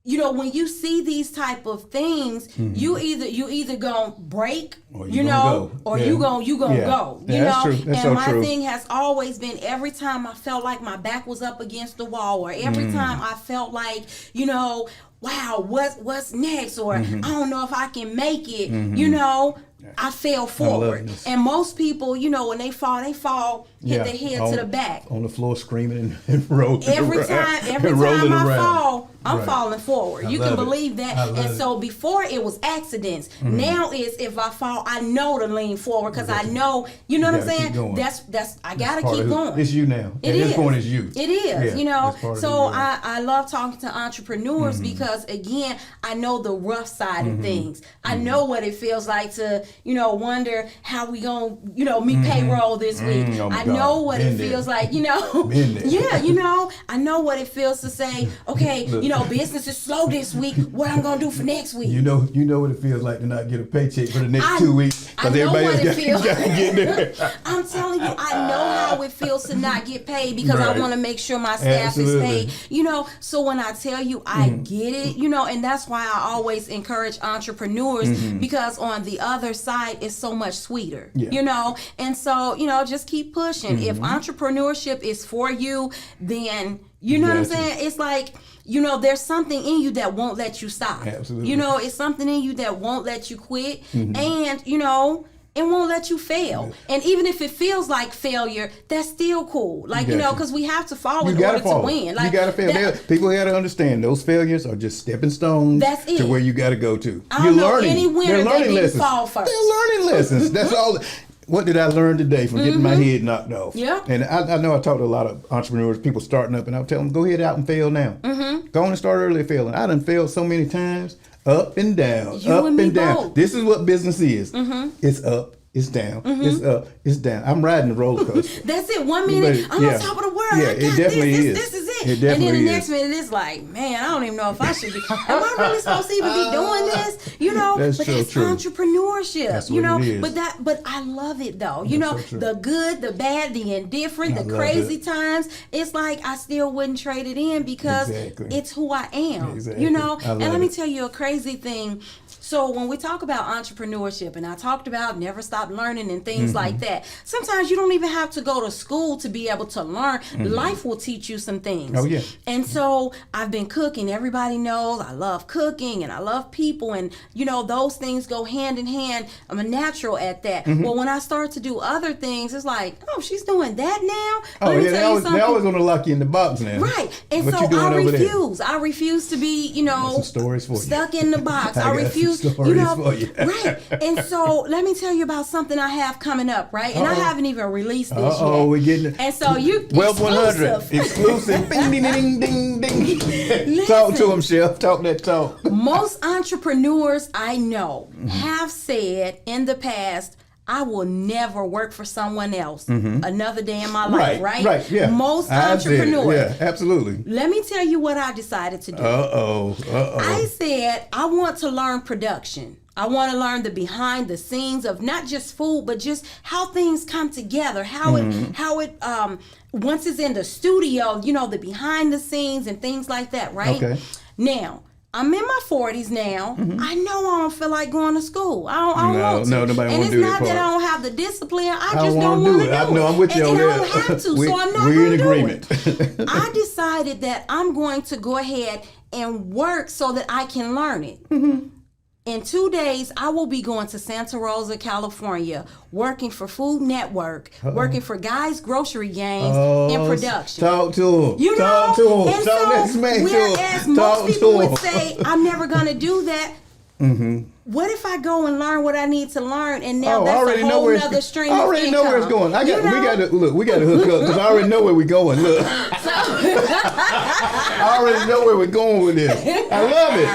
you know, when you see these type of things, you either gonna break, you know, or you gonna go. You know, and my thing has always been, every time I felt like my back was up against the wall, or every time I felt like, you know, wow, what's next, or I don't know if I can make it, you know, I fell forward. And most people, you know, when they fall, hit their head to the back. On the floor screaming and rolling every around. Every time I fall, I'm falling forward. You can believe that. And so before it was accidents. Now is, if I fall, I know to lean forward, because I know, you know what I'm saying? That's I gotta keep going. It's you now. At this point, it's you. It is, you know. So I love talking to entrepreneurs, because again, I know the rough side of things. I know what it feels like to, you know, wonder how we gonna, you know, meet payroll this week. I know what it feels like, you know. You know, I know what it feels to say, okay, you know, business is slow this week. What I'm gonna do for next week? You know what it feels like to not get a paycheck for the next 2 weeks, because everybody else got to get there. I'm telling you, I know how it feels to not get paid, because I want to make sure my staff is paid. You know, so when I tell you I get it, you know, and that's why I always encourage entrepreneurs, because on the other side it's so much sweeter. You know, and so, you know, just keep pushing. If entrepreneurship is for you, then You know what I'm saying? It's like, you know, there's something in you that won't let you stop. Absolutely. You know, it's something in you that won't let you quit. And, you know, it won't let you fail. And even if it feels like failure, that's still cool. Like, you know, because we have to fall in order to win. Like, you got to fail. People got to understand those failures are just stepping stones to where you got to go to. I don't know any winner that didn't fall first. They're learning lessons. That's all. What did I learn today from getting my head knocked off? Yeah. And I know I talked to a lot of entrepreneurs, people starting up, and I'll tell them, go ahead out and fail now. Go on and start early failing. I done failed so many times, up and down, up and down. Both. This is what business is. It's up. It's down. It's up. It's down. I'm riding the roller coaster. That's it. 1 minute, I'm on top of the world. Yeah, it definitely is. This is it. And then the next minute, it's like, man, I don't even know if I should be. Am I really supposed to even be doing this? You know, that's entrepreneurship. That's you know, what it is. But I love it though. You know, the good, the bad, the indifferent, the crazy times. It's like I still wouldn't trade it in because it's who I am. You know, and let me tell you a crazy thing. So when we talk about entrepreneurship, and I talked about never stop learning and things like that, sometimes you don't even have to go to school to be able to learn. Life will teach you some things. Oh, yeah. And so I've been cooking. Everybody knows I love cooking and I love people. And, you know, those things go hand in hand. I'm a natural at that. Well, when I start to do other things, it's like, oh, she's doing that now? Oh, yeah, they always going to lock you in the box now. Right. And what so I refuse. I refuse to be, you know, stuck in the box. I refuse. You know, right. And so let me tell you about something I have coming up, right? And I haven't even released this yet. Oh, we're getting it. And so Wealth 100 exclusive. Ding, ding, ding, ding, ding. Listen, talk to him, Chef. Talk that talk. Most entrepreneurs I know have said in the past, I will never work for someone else another day in my life, right? Right, yeah. Most entrepreneurs. Yeah, absolutely. Let me tell you what I decided to do. I said, I want to learn production. I want to learn the behind the scenes of not just food, but just how things come together, how it once it's in the studio, you know, the behind the scenes and things like that, right? Okay. Now, I'm in my 40s now. I know I don't feel like going to school. I don't want to. No, nobody want to do that. And it's not that I don't have the discipline. I just don't want to do it. No, I'm with you on that. And I don't have to, so I'm not going to do it. I decided that I'm going to go ahead and work so that I can learn it. In 2 days, I will be going to Santa Rosa, California, working for Food Network, working for Guys Grocery Games in production. Talk to him. You know? Talk to him. And so, whereas most people would say, I'm never going to do that, what if I go and learn what I need to learn, and now that's a whole other stream of income? I already know where it's going. We got to hook up because I already know where we're going. Look. I already know where we're going with this. I love it.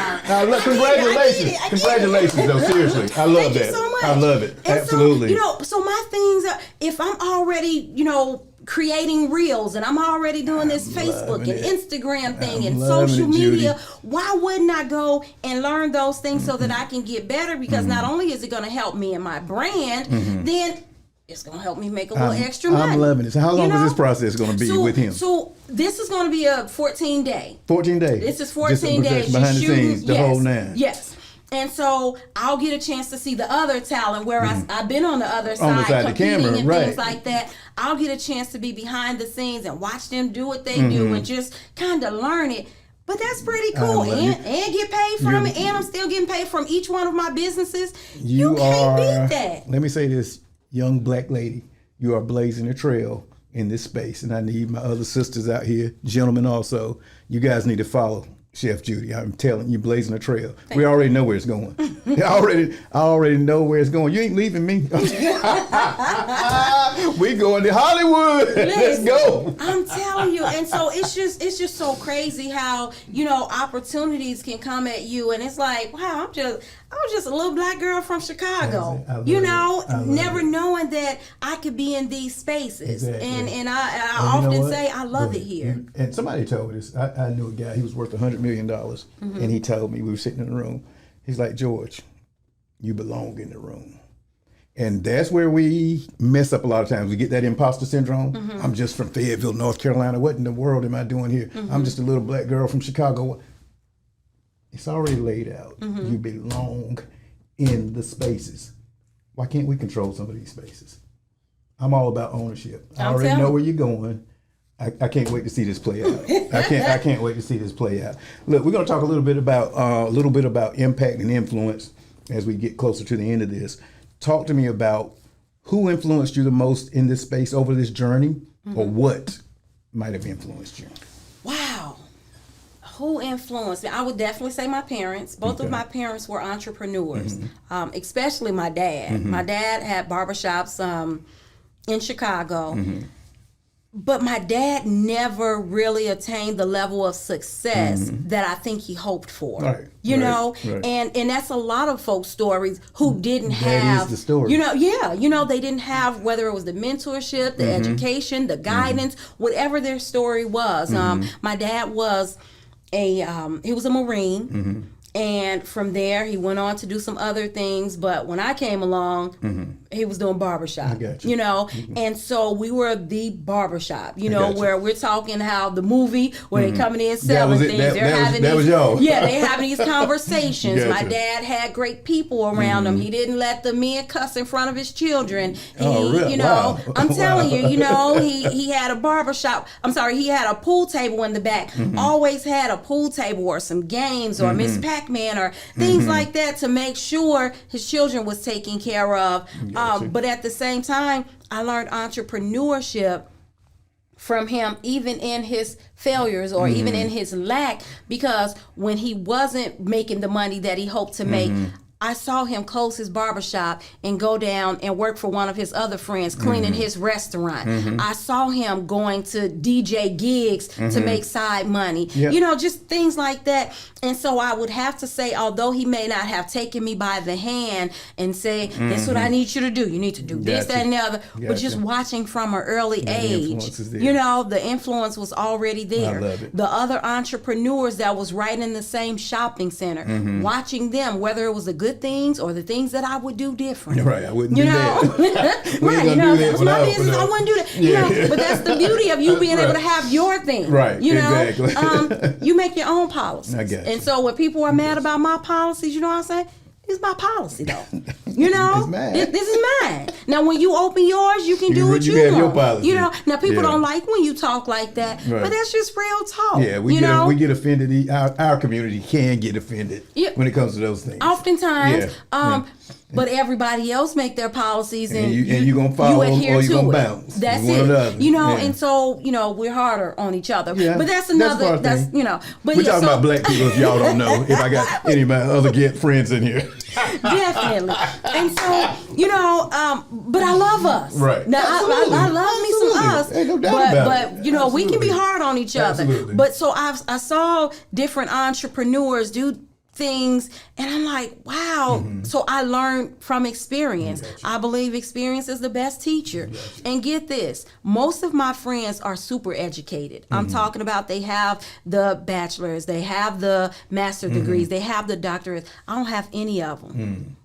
Congratulations. Congratulations, though. Seriously. I love that. Thank you so much. I love it. And absolutely. So, you know, so my things are, if I'm already, you know, creating reels and I'm already doing this Facebook and Instagram thing and social media, why wouldn't I go and learn those things so that I can get better? Because not only is it going to help me and my brand, then it's going to help me make a little extra money. I'm loving it. So how long is this process going to be with him? So this is going to be a 14-day. 14 days? This is 14 days. Behind the scenes, the whole nine. Yes. And so I'll get a chance to see the other talent where I've been on the other side competing the camera, and things like that. I'll get a chance to be behind the scenes and watch them do what they do and just kind of learn it. But that's pretty cool. And get paid from it. And I'm still getting paid from each one of my businesses. You can't beat that. Let me say this, young black lady, you are blazing a trail in this space. And I need my other sisters out here, gentlemen also. You guys need to follow Chef Judy. I'm telling you, blazing a trail. We already know where it's going. I already know where it's going. You ain't leaving me. We going to Hollywood. Let's go. I'm telling you. And so it's just so crazy how, you know, opportunities can come at you, and it's like, wow, I was just a little black girl from Chicago, you know, never knowing that I could be in these spaces. And I often say I love it here. And somebody told me this. I knew a guy, he was worth $100 million. And he told me, we were sitting in the room, he's like, George, you belong in the room. And that's where we mess up a lot of times. We get that imposter syndrome. I'm just from Fayetteville, North Carolina. What in the world am I doing here? I'm just a little black girl from Chicago. It's already laid out. You belong in the spaces. Why can't we control some of these spaces? I'm all about ownership. I already know where you're going. I can't wait to see this play out. I can't wait to see this play out. Look, we're going to talk a little bit about impact and influence as we get closer to the end of this. Talk to me about who influenced you the most in this space over this journey, or what might have influenced you. Wow. Who influenced me? I would definitely say my parents. Both of my parents were entrepreneurs, especially my dad. My dad had barbershops in Chicago. But my dad never really attained the level of success that I think he hoped for. Right, you know, and that's a lot of folks' stories who didn't have. That is the story. You know, they didn't have, whether it was the mentorship, the education, the guidance, whatever their story was. My dad was he was a Marine. And from there, he went on to do some other things. But when I came along, he was doing barbershop, you know. And so we were the barbershop, you know, where we're talking how the movie where they coming in selling things. They're having these conversations. My dad had great people around him. He didn't let the men cuss in front of his children. You know, I'm telling you, you know, he had a barbershop. He had a pool table in the back. Always had a pool table or some games or Miss Pac-Man or things like that to make sure his children was taken care of. But at the same time, I learned entrepreneurship from him, even in his failures or even in his lack, because when he wasn't making the money that he hoped to make, I saw him close his barbershop and go down and work for one of his other friends, cleaning his restaurant. I saw him going to DJ gigs to make side money. You know, just things like that. And so I would have to say, although he may not have taken me by the hand and say, "That's what I need you to do. You need to do this, that, and the other." But just watching from an early age, you know, the influence was already there. I love it. The other entrepreneurs that was right in the same shopping center, watching them, whether it was the good things or the things that I would do different. Right, I wouldn't do that. Right, you know, that's my business. I wouldn't do that. You know, but that's the beauty of you being able to have your thing. Right, you know, exactly. You make your own policies. I get you. And so when people are mad about my policies, you know what I'm saying? It's my policy, though. You know, this is mine. Now, when you open yours, you can do what you want. Your policy. You know, now people don't like when you talk like that, but that's just real talk. Yeah, we get offended. Our community can get offended when it comes to those things. Oftentimes, but everybody else make their policies, and you gonna follow them or you gonna bounce. That's it. You know, and so you know we're harder on each other. Yeah, but that's another. That's you know. But we're talking about black people. If y'all don't know, if I got any of my other friends in here. Definitely. And so, you know, but I love us. Right. Now, I love me some us. Ain't no doubt about it. But, you know, we can be hard on each other. Absolutely. But so I saw different entrepreneurs do things, and I'm like, wow. So I learned from experience. I believe experience is the best teacher. And get this, most of my friends are super educated. I'm talking about they have the bachelor's, they have the master degrees, they have the doctorates. I don't have any of them.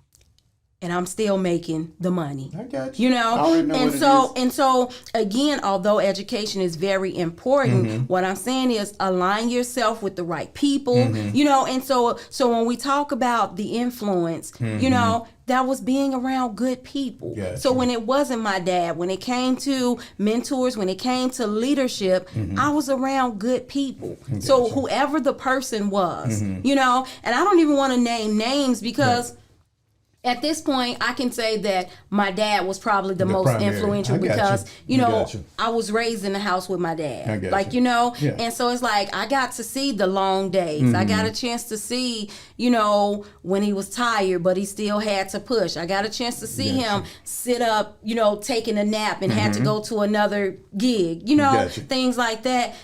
And I'm still making the money. I got you. You know? I already know and so again, although education is very important, what I'm saying is align yourself with the right people. You know, and so when we talk about the influence, you know, that was being around good people. So when it wasn't my dad, when it came to mentors, when it came to leadership, I was around good people. So whoever the person was, you know, and I don't even want to name names because at this point, I can say that my dad was probably the most influential because, you know, I was raised in the house with my dad. Like, you know, and so it's like I got to see the long days. I got a chance to see, you know, when he was tired, but he still had to push. I got a chance to see him sit up, you know, taking a nap and had to go to another gig, you know, things like that.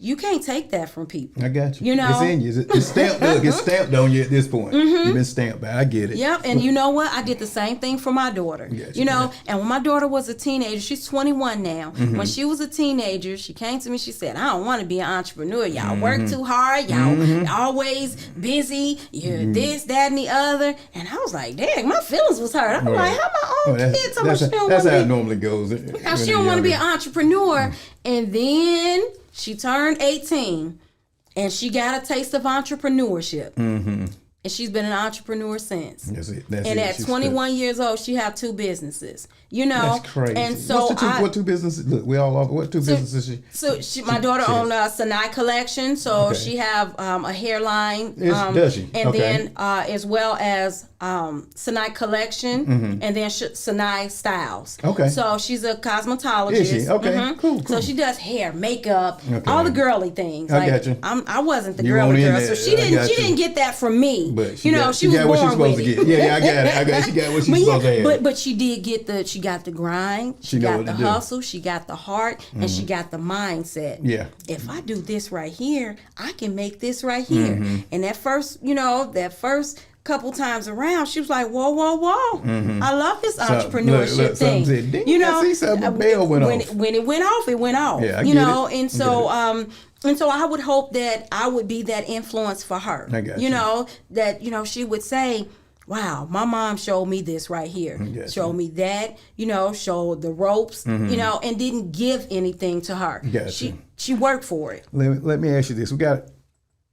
You can't take that from people. I got you. You know, it's in you. It's stamped. Look, it's stamped on you at this point. You've been stamped by. I get it. Yep. And you know what? I did the same thing for my daughter. You know, and when my daughter was a teenager, she's 21 now. When she was a teenager, she came to me. She said, "I don't want to be an entrepreneur. Y'all work too hard. Y'all always busy. You're this, that, and the other." And I was like, "Dang, my feelings was hurt." I'm like, "How my own kids?" That's how it normally goes. Now she don't want to be an entrepreneur, and then she turned 18 and she got a taste of entrepreneurship. And she's been an entrepreneur since. That's and at 21 years old, she have 2 businesses. You know, that's crazy. And so what two businesses? Look, we all off. What two businesses? My daughter owns Sinai Collection, so she have a hairline. Does she? And then as well as Sinai Collection, and then Sinai Styles. Okay. So she's a cosmetologist. Is she? Okay. Cool. So she does hair, makeup, all the girly things. I got you. I wasn't the girly girl, so she didn't get that from me. But she was born with it. Yeah, I got it. She got what she's supposed to have. But she did get she got the grind, she got the hustle, she got the heart, and she got the mindset. Yeah. If I do this right here, I can make this right here. And that first couple times around, she was like, whoa, I love this entrepreneurship thing. I see something, a bell went off. When it went off, it went off. Yeah, I get it. And so I would hope that I would be that influence for her. I got you. That she would say, wow, my mom showed me this right here. Showed me that, showed the ropes, and didn't give anything to her. She worked for it. Let me ask you this.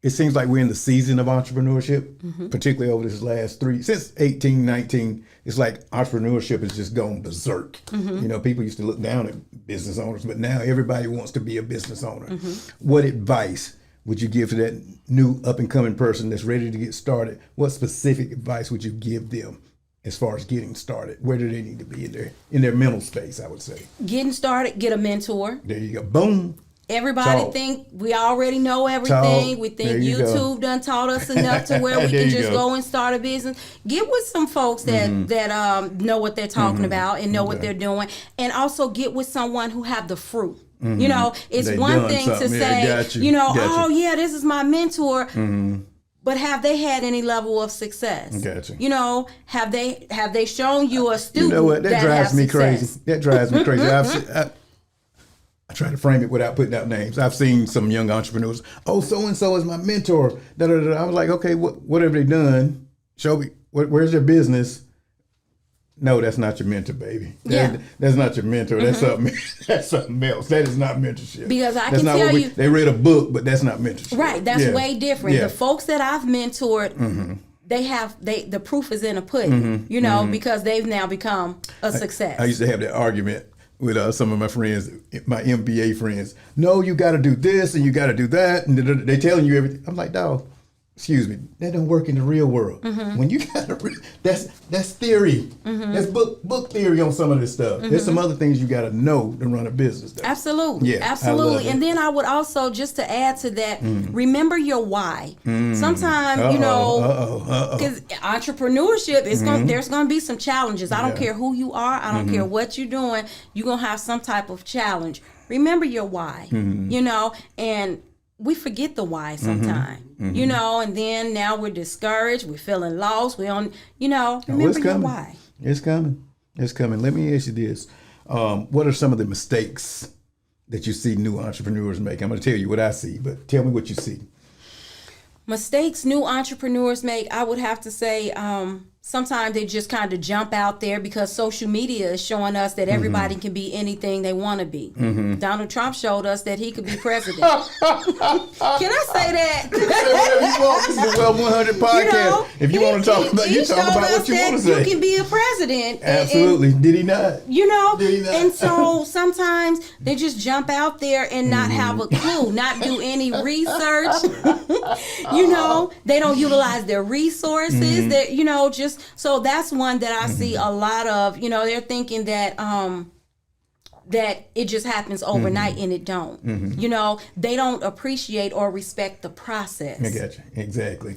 It seems like we're in the season of entrepreneurship, particularly over this last since 18, 19, it's like entrepreneurship has just gone berserk. People used to look down at business owners, but now everybody wants to be a business owner. What advice would you give to that new up-and-coming person that's ready to get started? What specific advice would you give them as far as getting started? Where do they need to be in their mental space, I would say? Getting started, get a mentor. There you go. Boom. Everybody think we already know everything. We think YouTube done taught us enough to where we can just go and start a business. Get with some folks that know what they're talking about and know what they're doing. And also get with someone who have the fruit. It's one thing to say, oh yeah, this is my mentor. But have they had any level of success? Gotcha. Have they shown you a student? You know what? That drives me crazy. That drives me crazy. I try to frame it without putting out names. I've seen some young entrepreneurs. Oh, so and so is my mentor. I was like, okay, what have they done? Show me. Where's their business? No, that's not your mentor, baby. That's not your mentor. That's something. That's something else. That is not mentorship. Because I can tell you, they read a book, but that's not mentorship. Right. That's way different. The folks that I've mentored, the proof is in the pudding. Because they've now become a success. I used to have that argument with some of my friends, my MBA friends. No, you got to do this and you got to do that, and they're telling you everything. I'm like, dog, excuse me, that don't work in the real world. When you got to, that's theory. That's book theory on some of this stuff. There's some other things you got to know to run a business. Though. Absolutely, absolutely. And then I would also, just to add to that, remember your why. Sometimes because entrepreneurship is there's going to be some challenges. I don't care who you are. I don't care what you're doing. You're going to have some type of challenge. Remember your why. And we forget the why sometimes, and then now we're discouraged, we're feeling lost, we don't, remember your why. It's coming. Let me ask you this. What are some of the mistakes that you see new entrepreneurs make? I'm going to tell you what I see, but tell me what you see. Mistakes new entrepreneurs make, I would have to say, sometimes they just kind of jump out there because social media is showing us that everybody can be anything they want to be. Donald Trump showed us that he could be president. Can I say that? You say whatever you want. This is the Well 100 podcast. If you want to talk about, you talk about what you want to say. You can be a president. Absolutely. Did he not? Did he not? And so sometimes they just jump out there and not have a clue, not do any research. They don't utilize their resources. They're, just so that's one that I see a lot of. They're thinking that that it just happens overnight and it don't. They don't appreciate or respect the process. I got you. Exactly.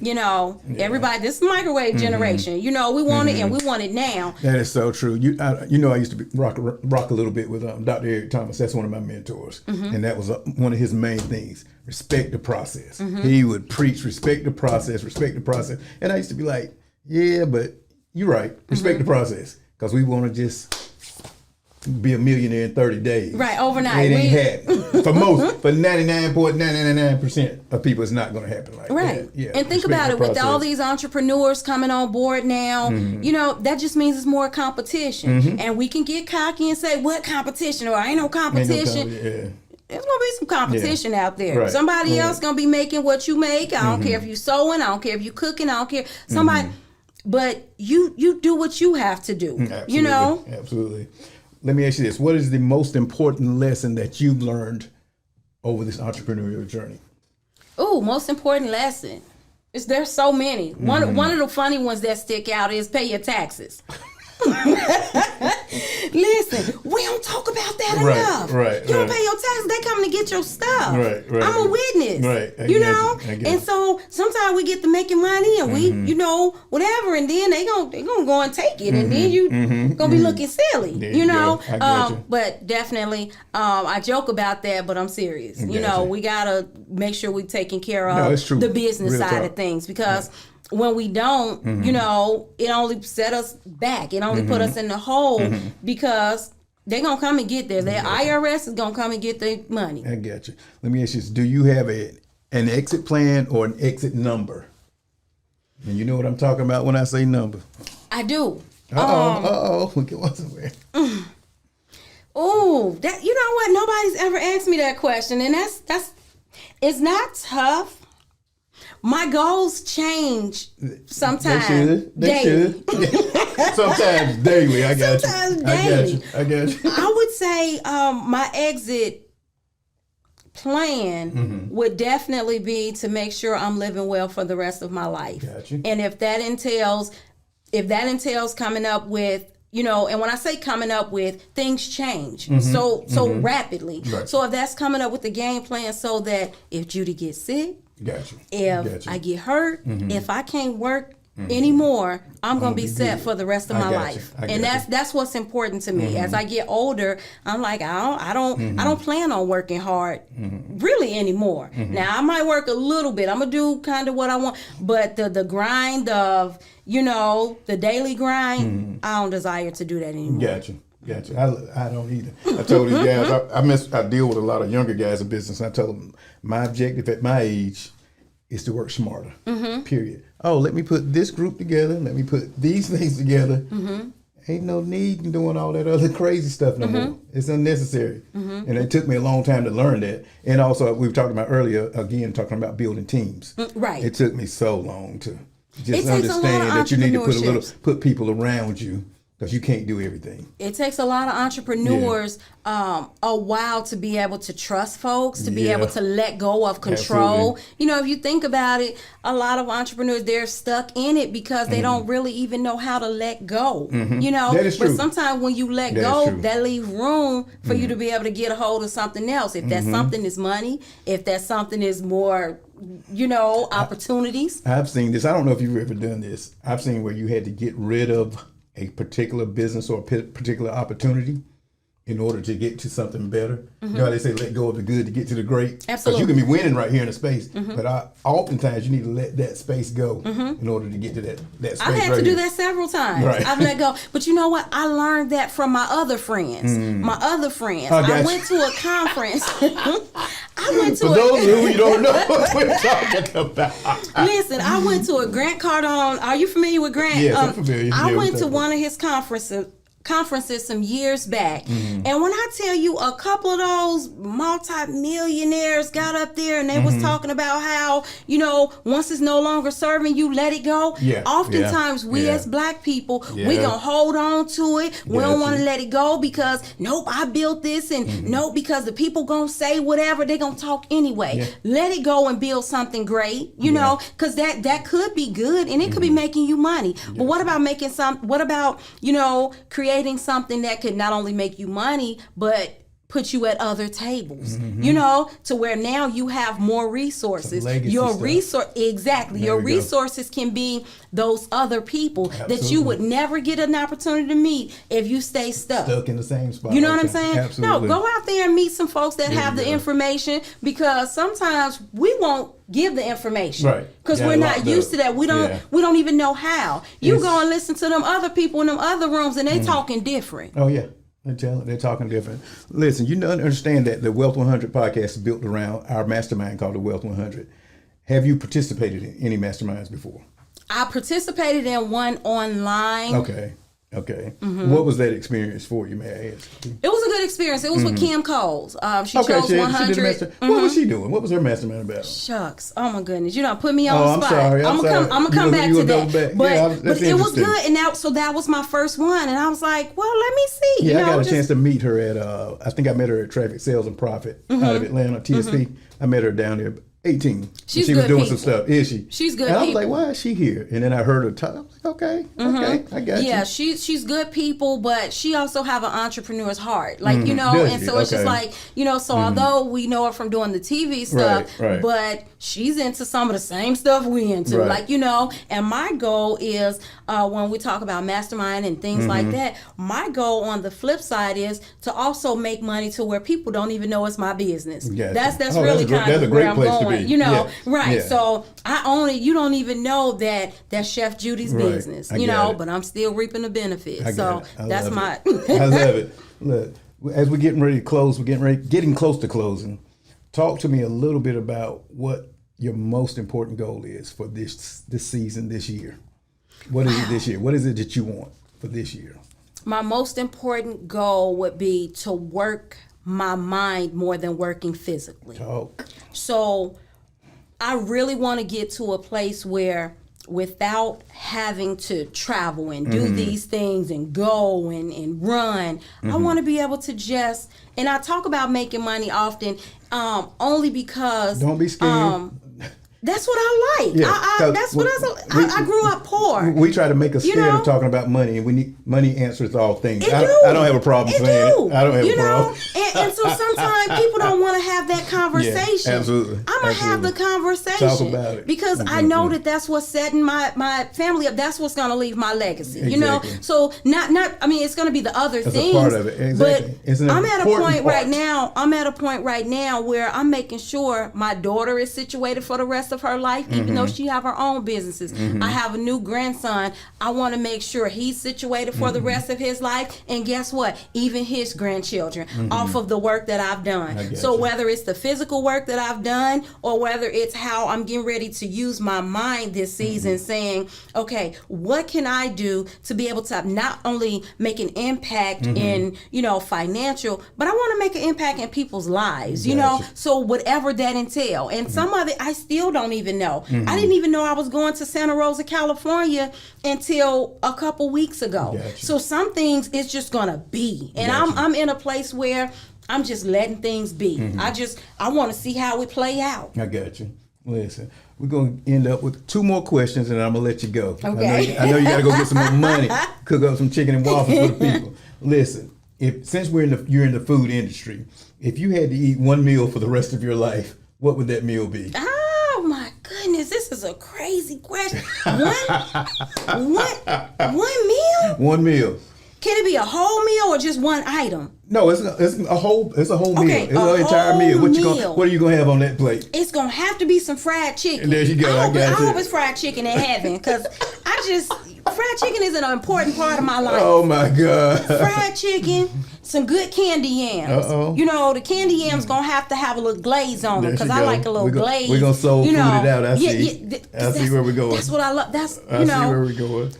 Everybody, this is microwave generation. We want it and we want it now. That is so true. I used to rock a little bit with Dr. Eric Thomas. That's one of my mentors. And that was one of his main things. Respect the process. He would preach, respect the process. And I used to be like, yeah, but you're right. Respect the process. Because we want to just be a millionaire in 30 days. Right, overnight. It ain't happening. For 99.999% of people, it's not going to happen like that. Yeah, and think about it, with all these entrepreneurs coming on board now, that just means it's more competition. And we can get cocky and say, what competition? Or ain't no competition. There's going to be some competition out there. Right. Somebody else going to be making what you make. I don't care if you're sewing. I don't care if you're cooking. I don't care. but you do what you have to do. Absolutely. You know? Absolutely. Let me ask you this. What is the most important lesson that you've learned over this entrepreneurial journey? Oh, most important lesson. There's so many. One of the funny ones that stick out is pay your taxes. Listen, we don't talk about that enough. Right. You don't pay your taxes, they coming to get your stuff. Right. I'm a witness. Right. You know? And so sometimes we get to making money and we, whatever, and then they gonna go and take it, and then you gonna be looking silly. You know? But definitely, I joke about that, but I'm serious. You know, we gotta make sure we're taking care of the business side of things, because when we don't, it only set us back. It only put us in the hole, because they're going to come and get there. The IRS is going to come and get their money. I got you. Let me ask you this. Do you have an exit plan or an exit number? And you know what I'm talking about when I say number. I do. What's it? Oh, that, you know what? Nobody's ever asked me that question. And that's it's not tough. My goals change sometimes daily. Sometimes daily. I got sometimes you. Daily. I got you. I would say my exit plan would definitely be to make sure I'm living well for the rest of my life. Got you. And if that entails coming up with, and when I say coming up with, things change so rapidly. Right. So if that's coming up with the game plan so that if Judy gets sick, got you. If I get hurt, if I can't work anymore, I'm gonna be set for the rest of my life. And that's what's important to me. As I get older, I'm like, I don't plan on working hard really anymore. Now I might work a little bit. I'm gonna do kind of what I want, but the grind of the daily grind, I don't desire to do that anymore. Gotcha. I don't either. I told these guys, I deal with a lot of younger guys in business. And I told them my objective at my age is to work smarter, period. Oh, let me put this group together. Let me put these things together. Ain't no need in doing all that other crazy stuff no more. It's unnecessary. And it took me a long time to learn that. And also, we were talking about earlier, again, talking about building teams. Right. It took me so long to just understand that you need to put people around you, because you can't do everything. It takes a lot of entrepreneurs a while to be able to trust folks, to be able to let go of control. Absolutely. If you think about it, a lot of entrepreneurs, they're stuck in it because they don't really even know how to let go. That is true. But sometimes when you let go, that leaves room for you to be able to get a hold of something else. If that something is money, if that something is more, opportunities. I've seen this. I don't know if you've ever done this. I've seen where you had to get rid of a particular business or a particular opportunity in order to get to something better. You know how they say let go of the good to get to the great? Absolutely. Because you can be winning right here in a space, but oftentimes you need to let that space go in order to get to that space. I had to do that several times. Right. I've let go. But you know what? I learned that from my other friends. I went to a conference. For those who you don't know what we're talking about. Listen, I went to a Grant Cardone. Are you familiar with Grant? Yes, I'm familiar. I went to one of his conferences some years back, and when I tell you, a couple of those multi-millionaires got up there and they was talking about how once it's no longer serving you, let it go. Oftentimes we as black people, we gonna hold on to it. We don't want to let it go because I built this, and because the people gonna say whatever, they gonna talk anyway. Let it go and build something great, because that could be good and it could be making you money. But what about creating something that could not only make you money, but put you at other tables, to where now you have more resources. Your resources can be those other people that you would never get an opportunity to meet if you stay stuck in the same spot. You know what I'm saying? Absolutely. No, go out there and meet some folks that have the information, because sometimes we won't give the information because we're not used to that. We don't even know how. You go and listen to them other people in them other rooms and they talking different. Oh yeah. They're talking different. Listen, you understand that the Wealth 100 podcast is built around our mastermind called the Wealth 100. Have you participated in any masterminds before? I participated in one online. Okay. Okay. What was that experience for you, may I ask? It was a good experience. It was with Kim Coles. She chose 100. She did What was she doing? What was her mastermind about? Shucks. Oh my goodness. You don't put me on the spot. I'm sorry. I'm gonna come back to that. But it was good, and that was my first one, and I was like, well, let me see. Yeah, I got a chance to meet her at I think I met her at Traffic Sales and Profit out of Atlanta, TSP. I met her down there. 18. She was doing some stuff. Is she? She's good. And I was like, why is she here? And then I heard her talk. I was like, okay, I got you. Yeah, she's good people, but she also have an entrepreneur's heart. Like, and so it's just like, so although we know her from doing the TV stuff, but she's into some of the same stuff we into. Like, and my goal is when we talk about mastermind and things like that, my goal on the flip side is to also make money to where people don't even know it's my business. Gotcha. That's really kind of where I'm going. Yeah. So I own it. You don't even know that's Chef Judy's business, but I'm still reaping the benefits. That's my. I love it. Look, as we're getting ready to close, getting close to closing. Talk to me a little bit about what your most important goal is for this season, this year. What is it this year? What is it that you want for this year? My most important goal would be to work my mind more than working physically. Talk. So I really want to get to a place where without having to travel and do these things and go and run, I want to be able to just, and I talk about making money often only because... Don't be scared. That's what I like. Yeah, I grew up poor. We try to make us scared of talking about money, and we need money answers all things. I don't have a problem saying it. I don't have a problem. And so sometimes people don't want to have that conversation. Yeah, absolutely. I'm going to have the conversation. Talk about it. Because I know that's what's setting my family up. That's what's going to leave my legacy. Exactly. So it's going to be the other that's things. A part of it. Exactly. But I'm at a point right now where I'm making sure my daughter is situated for the rest of her life, even though she have her own businesses. I have a new grandson. I want to make sure he's situated for the rest of his life, and guess what, even his grandchildren off of the work that I've done. So whether it's the physical work that I've done or whether it's how I'm getting ready to use my mind this season, saying, okay, what can I do to be able to not only make an impact in financial, but I want to make an impact in people's lives, so whatever that entail. And some of it I still don't even know. I didn't even know I was going to Santa Rosa, California until a couple weeks ago. So some things it's just gonna be, and I'm in a place where I'm just letting things be. I want to see how it play out. I got you. Listen, we're going to end up with 2 more questions, and I'm going to let you go. Okay. I know you got to go get some more money, cook up some chicken and waffles for the people. Listen, since you're in the food industry, if you had to eat one meal for the rest of your life, what would that meal be? Oh my goodness, this is a crazy question. One meal? One meal. Can it be a whole meal or just one item? No, it's a whole meal. Okay, it's an entire meal. What are you gonna have on that plate? It's gonna have to be some fried chicken. And there you go. I hope it's fried chicken in heaven, because fried chicken is an important part of my life. Oh my God. Fried chicken, some good candy yams. The candy yams gonna have to have a little glaze on them, because I like a little glaze. We're gonna soul food it out. I see. I see where we're going. That's what I love. I see where we're going.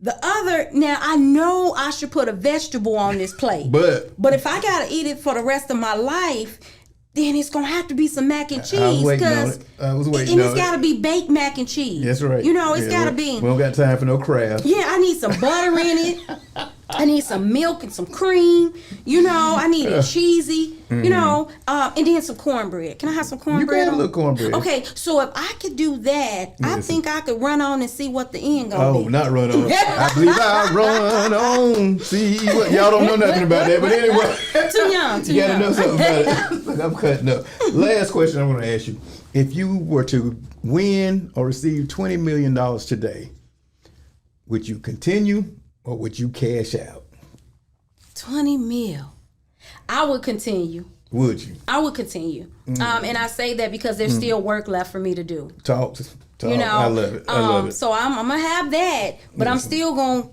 Now I know I should put a vegetable on this plate. But if I gotta eat it for the rest of my life, then it's gonna have to be some mac and cheese. I was waiting on it. And it's gotta be baked mac and cheese. That's right. It's gotta be. We don't got time for no crab. Yeah, I need some butter in it. I need some milk and some cream. I need it cheesy. And then some cornbread. Can I have some cornbread? You can have a little cornbread. Okay, so if I could do that, I think I could run on and see what the end gonna be. Oh, not run on. I believe I run on. See what? Y'all don't know nothing about that, but anyway. Too young. You gotta know something about it. I'm cutting up. Last question I'm gonna ask you. If you were to win or receive $20 million today, would you continue or would you cash out? 20 mil. I would continue. Would you? I would continue. And I say that because there's still work left for me to do. Talk. I love it. So I'm going to have that, but I'm still going to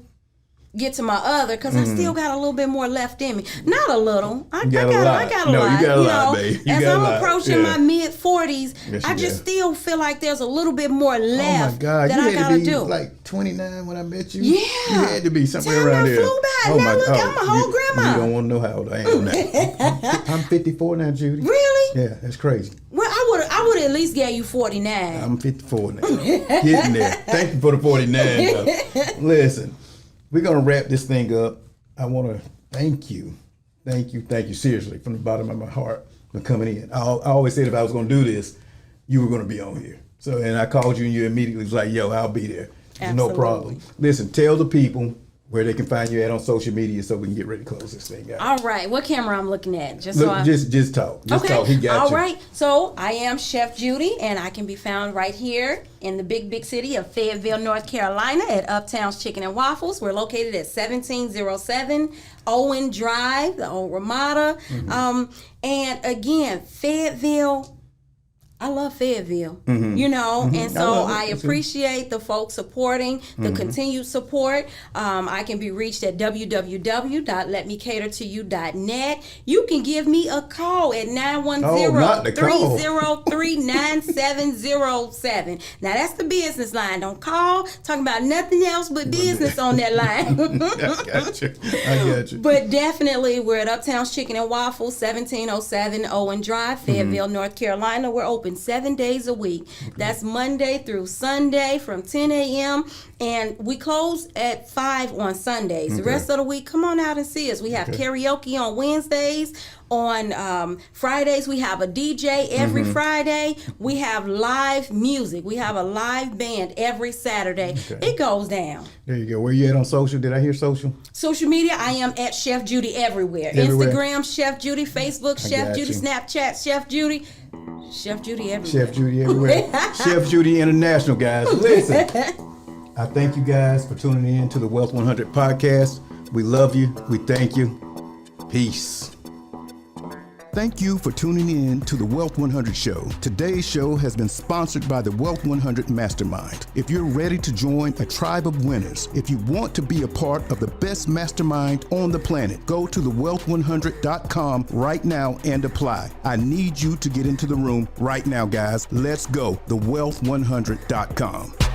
get to my other, because I still got a little bit more left in me. Not a little. I got a lot. You got a lot, babe. As I'm approaching my mid-40s, I just still feel like there's a little bit more left that I got to do. Like 29 when I met you? Yeah. You had to be somewhere around there. Flew by. Now look, I'm a whole grandma. You don't want to know how old I am now. I'm 54 now, Judy. Really? Yeah, that's crazy. Well, I would at least get you 49. I'm 54 now. Getting there. Thank you for the 49. Though. Listen, we're going to wrap this thing up. I want to thank you, seriously, from the bottom of my heart for coming in. I always said if I was going to do this, you were going to be on here. So, and I called you and you immediately was like, yo, I'll be there. No problem. Listen, tell the people where they can find you at on social media so we can get ready to close this thing out. All right. What camera I'm looking at? Just talk. Just talk. He got you. All right. So I am Chef Judy, and I can be found right here in the big city of Fayetteville, North Carolina at Uptown's Chicken and Waffles. We're located at 1707 Owen Drive, the old Ramada. And again, Fayetteville, I love Fayetteville, and so I appreciate the folks supporting, the continued support. I can be reached at www.letmecatertoyou.net. You can give me a call at 910-303-9707. Now, that's the business line. Don't call talking about nothing else but business on that line. I got you. But definitely, we're at Uptown's Chicken and Waffles, 1707 Owen Drive, Fayetteville, North Carolina. We're open 7 days a week. That's Monday through Sunday from 10 a.m. and we close at 5 on Sundays. The rest of the week, come on out and see us. We have karaoke on Wednesdays. On Fridays, we have a DJ every Friday. We have live music. We have a live band every Saturday. It goes down. There you go. Where you at on social? Did I hear social? Social media, I am at Chef Judy everywhere. Instagram, Chef Judy. Facebook, Chef Judy. Snapchat, Chef Judy. Chef Judy everywhere. Chef Judy everywhere. Chef Judy International, guys. Listen, I thank you guys for tuning in to the Wealth 100 podcast. We love you. We thank you. Peace. Thank you for tuning in to the Wealth 100 show. Today's show has been sponsored by the Wealth 100 Mastermind. If you're ready to join a tribe of winners, if you want to be a part of the best mastermind on the planet, go to thewealth100.com right now and apply. I need you to get into the room right now, guys. Let's go. Thewealth100.com.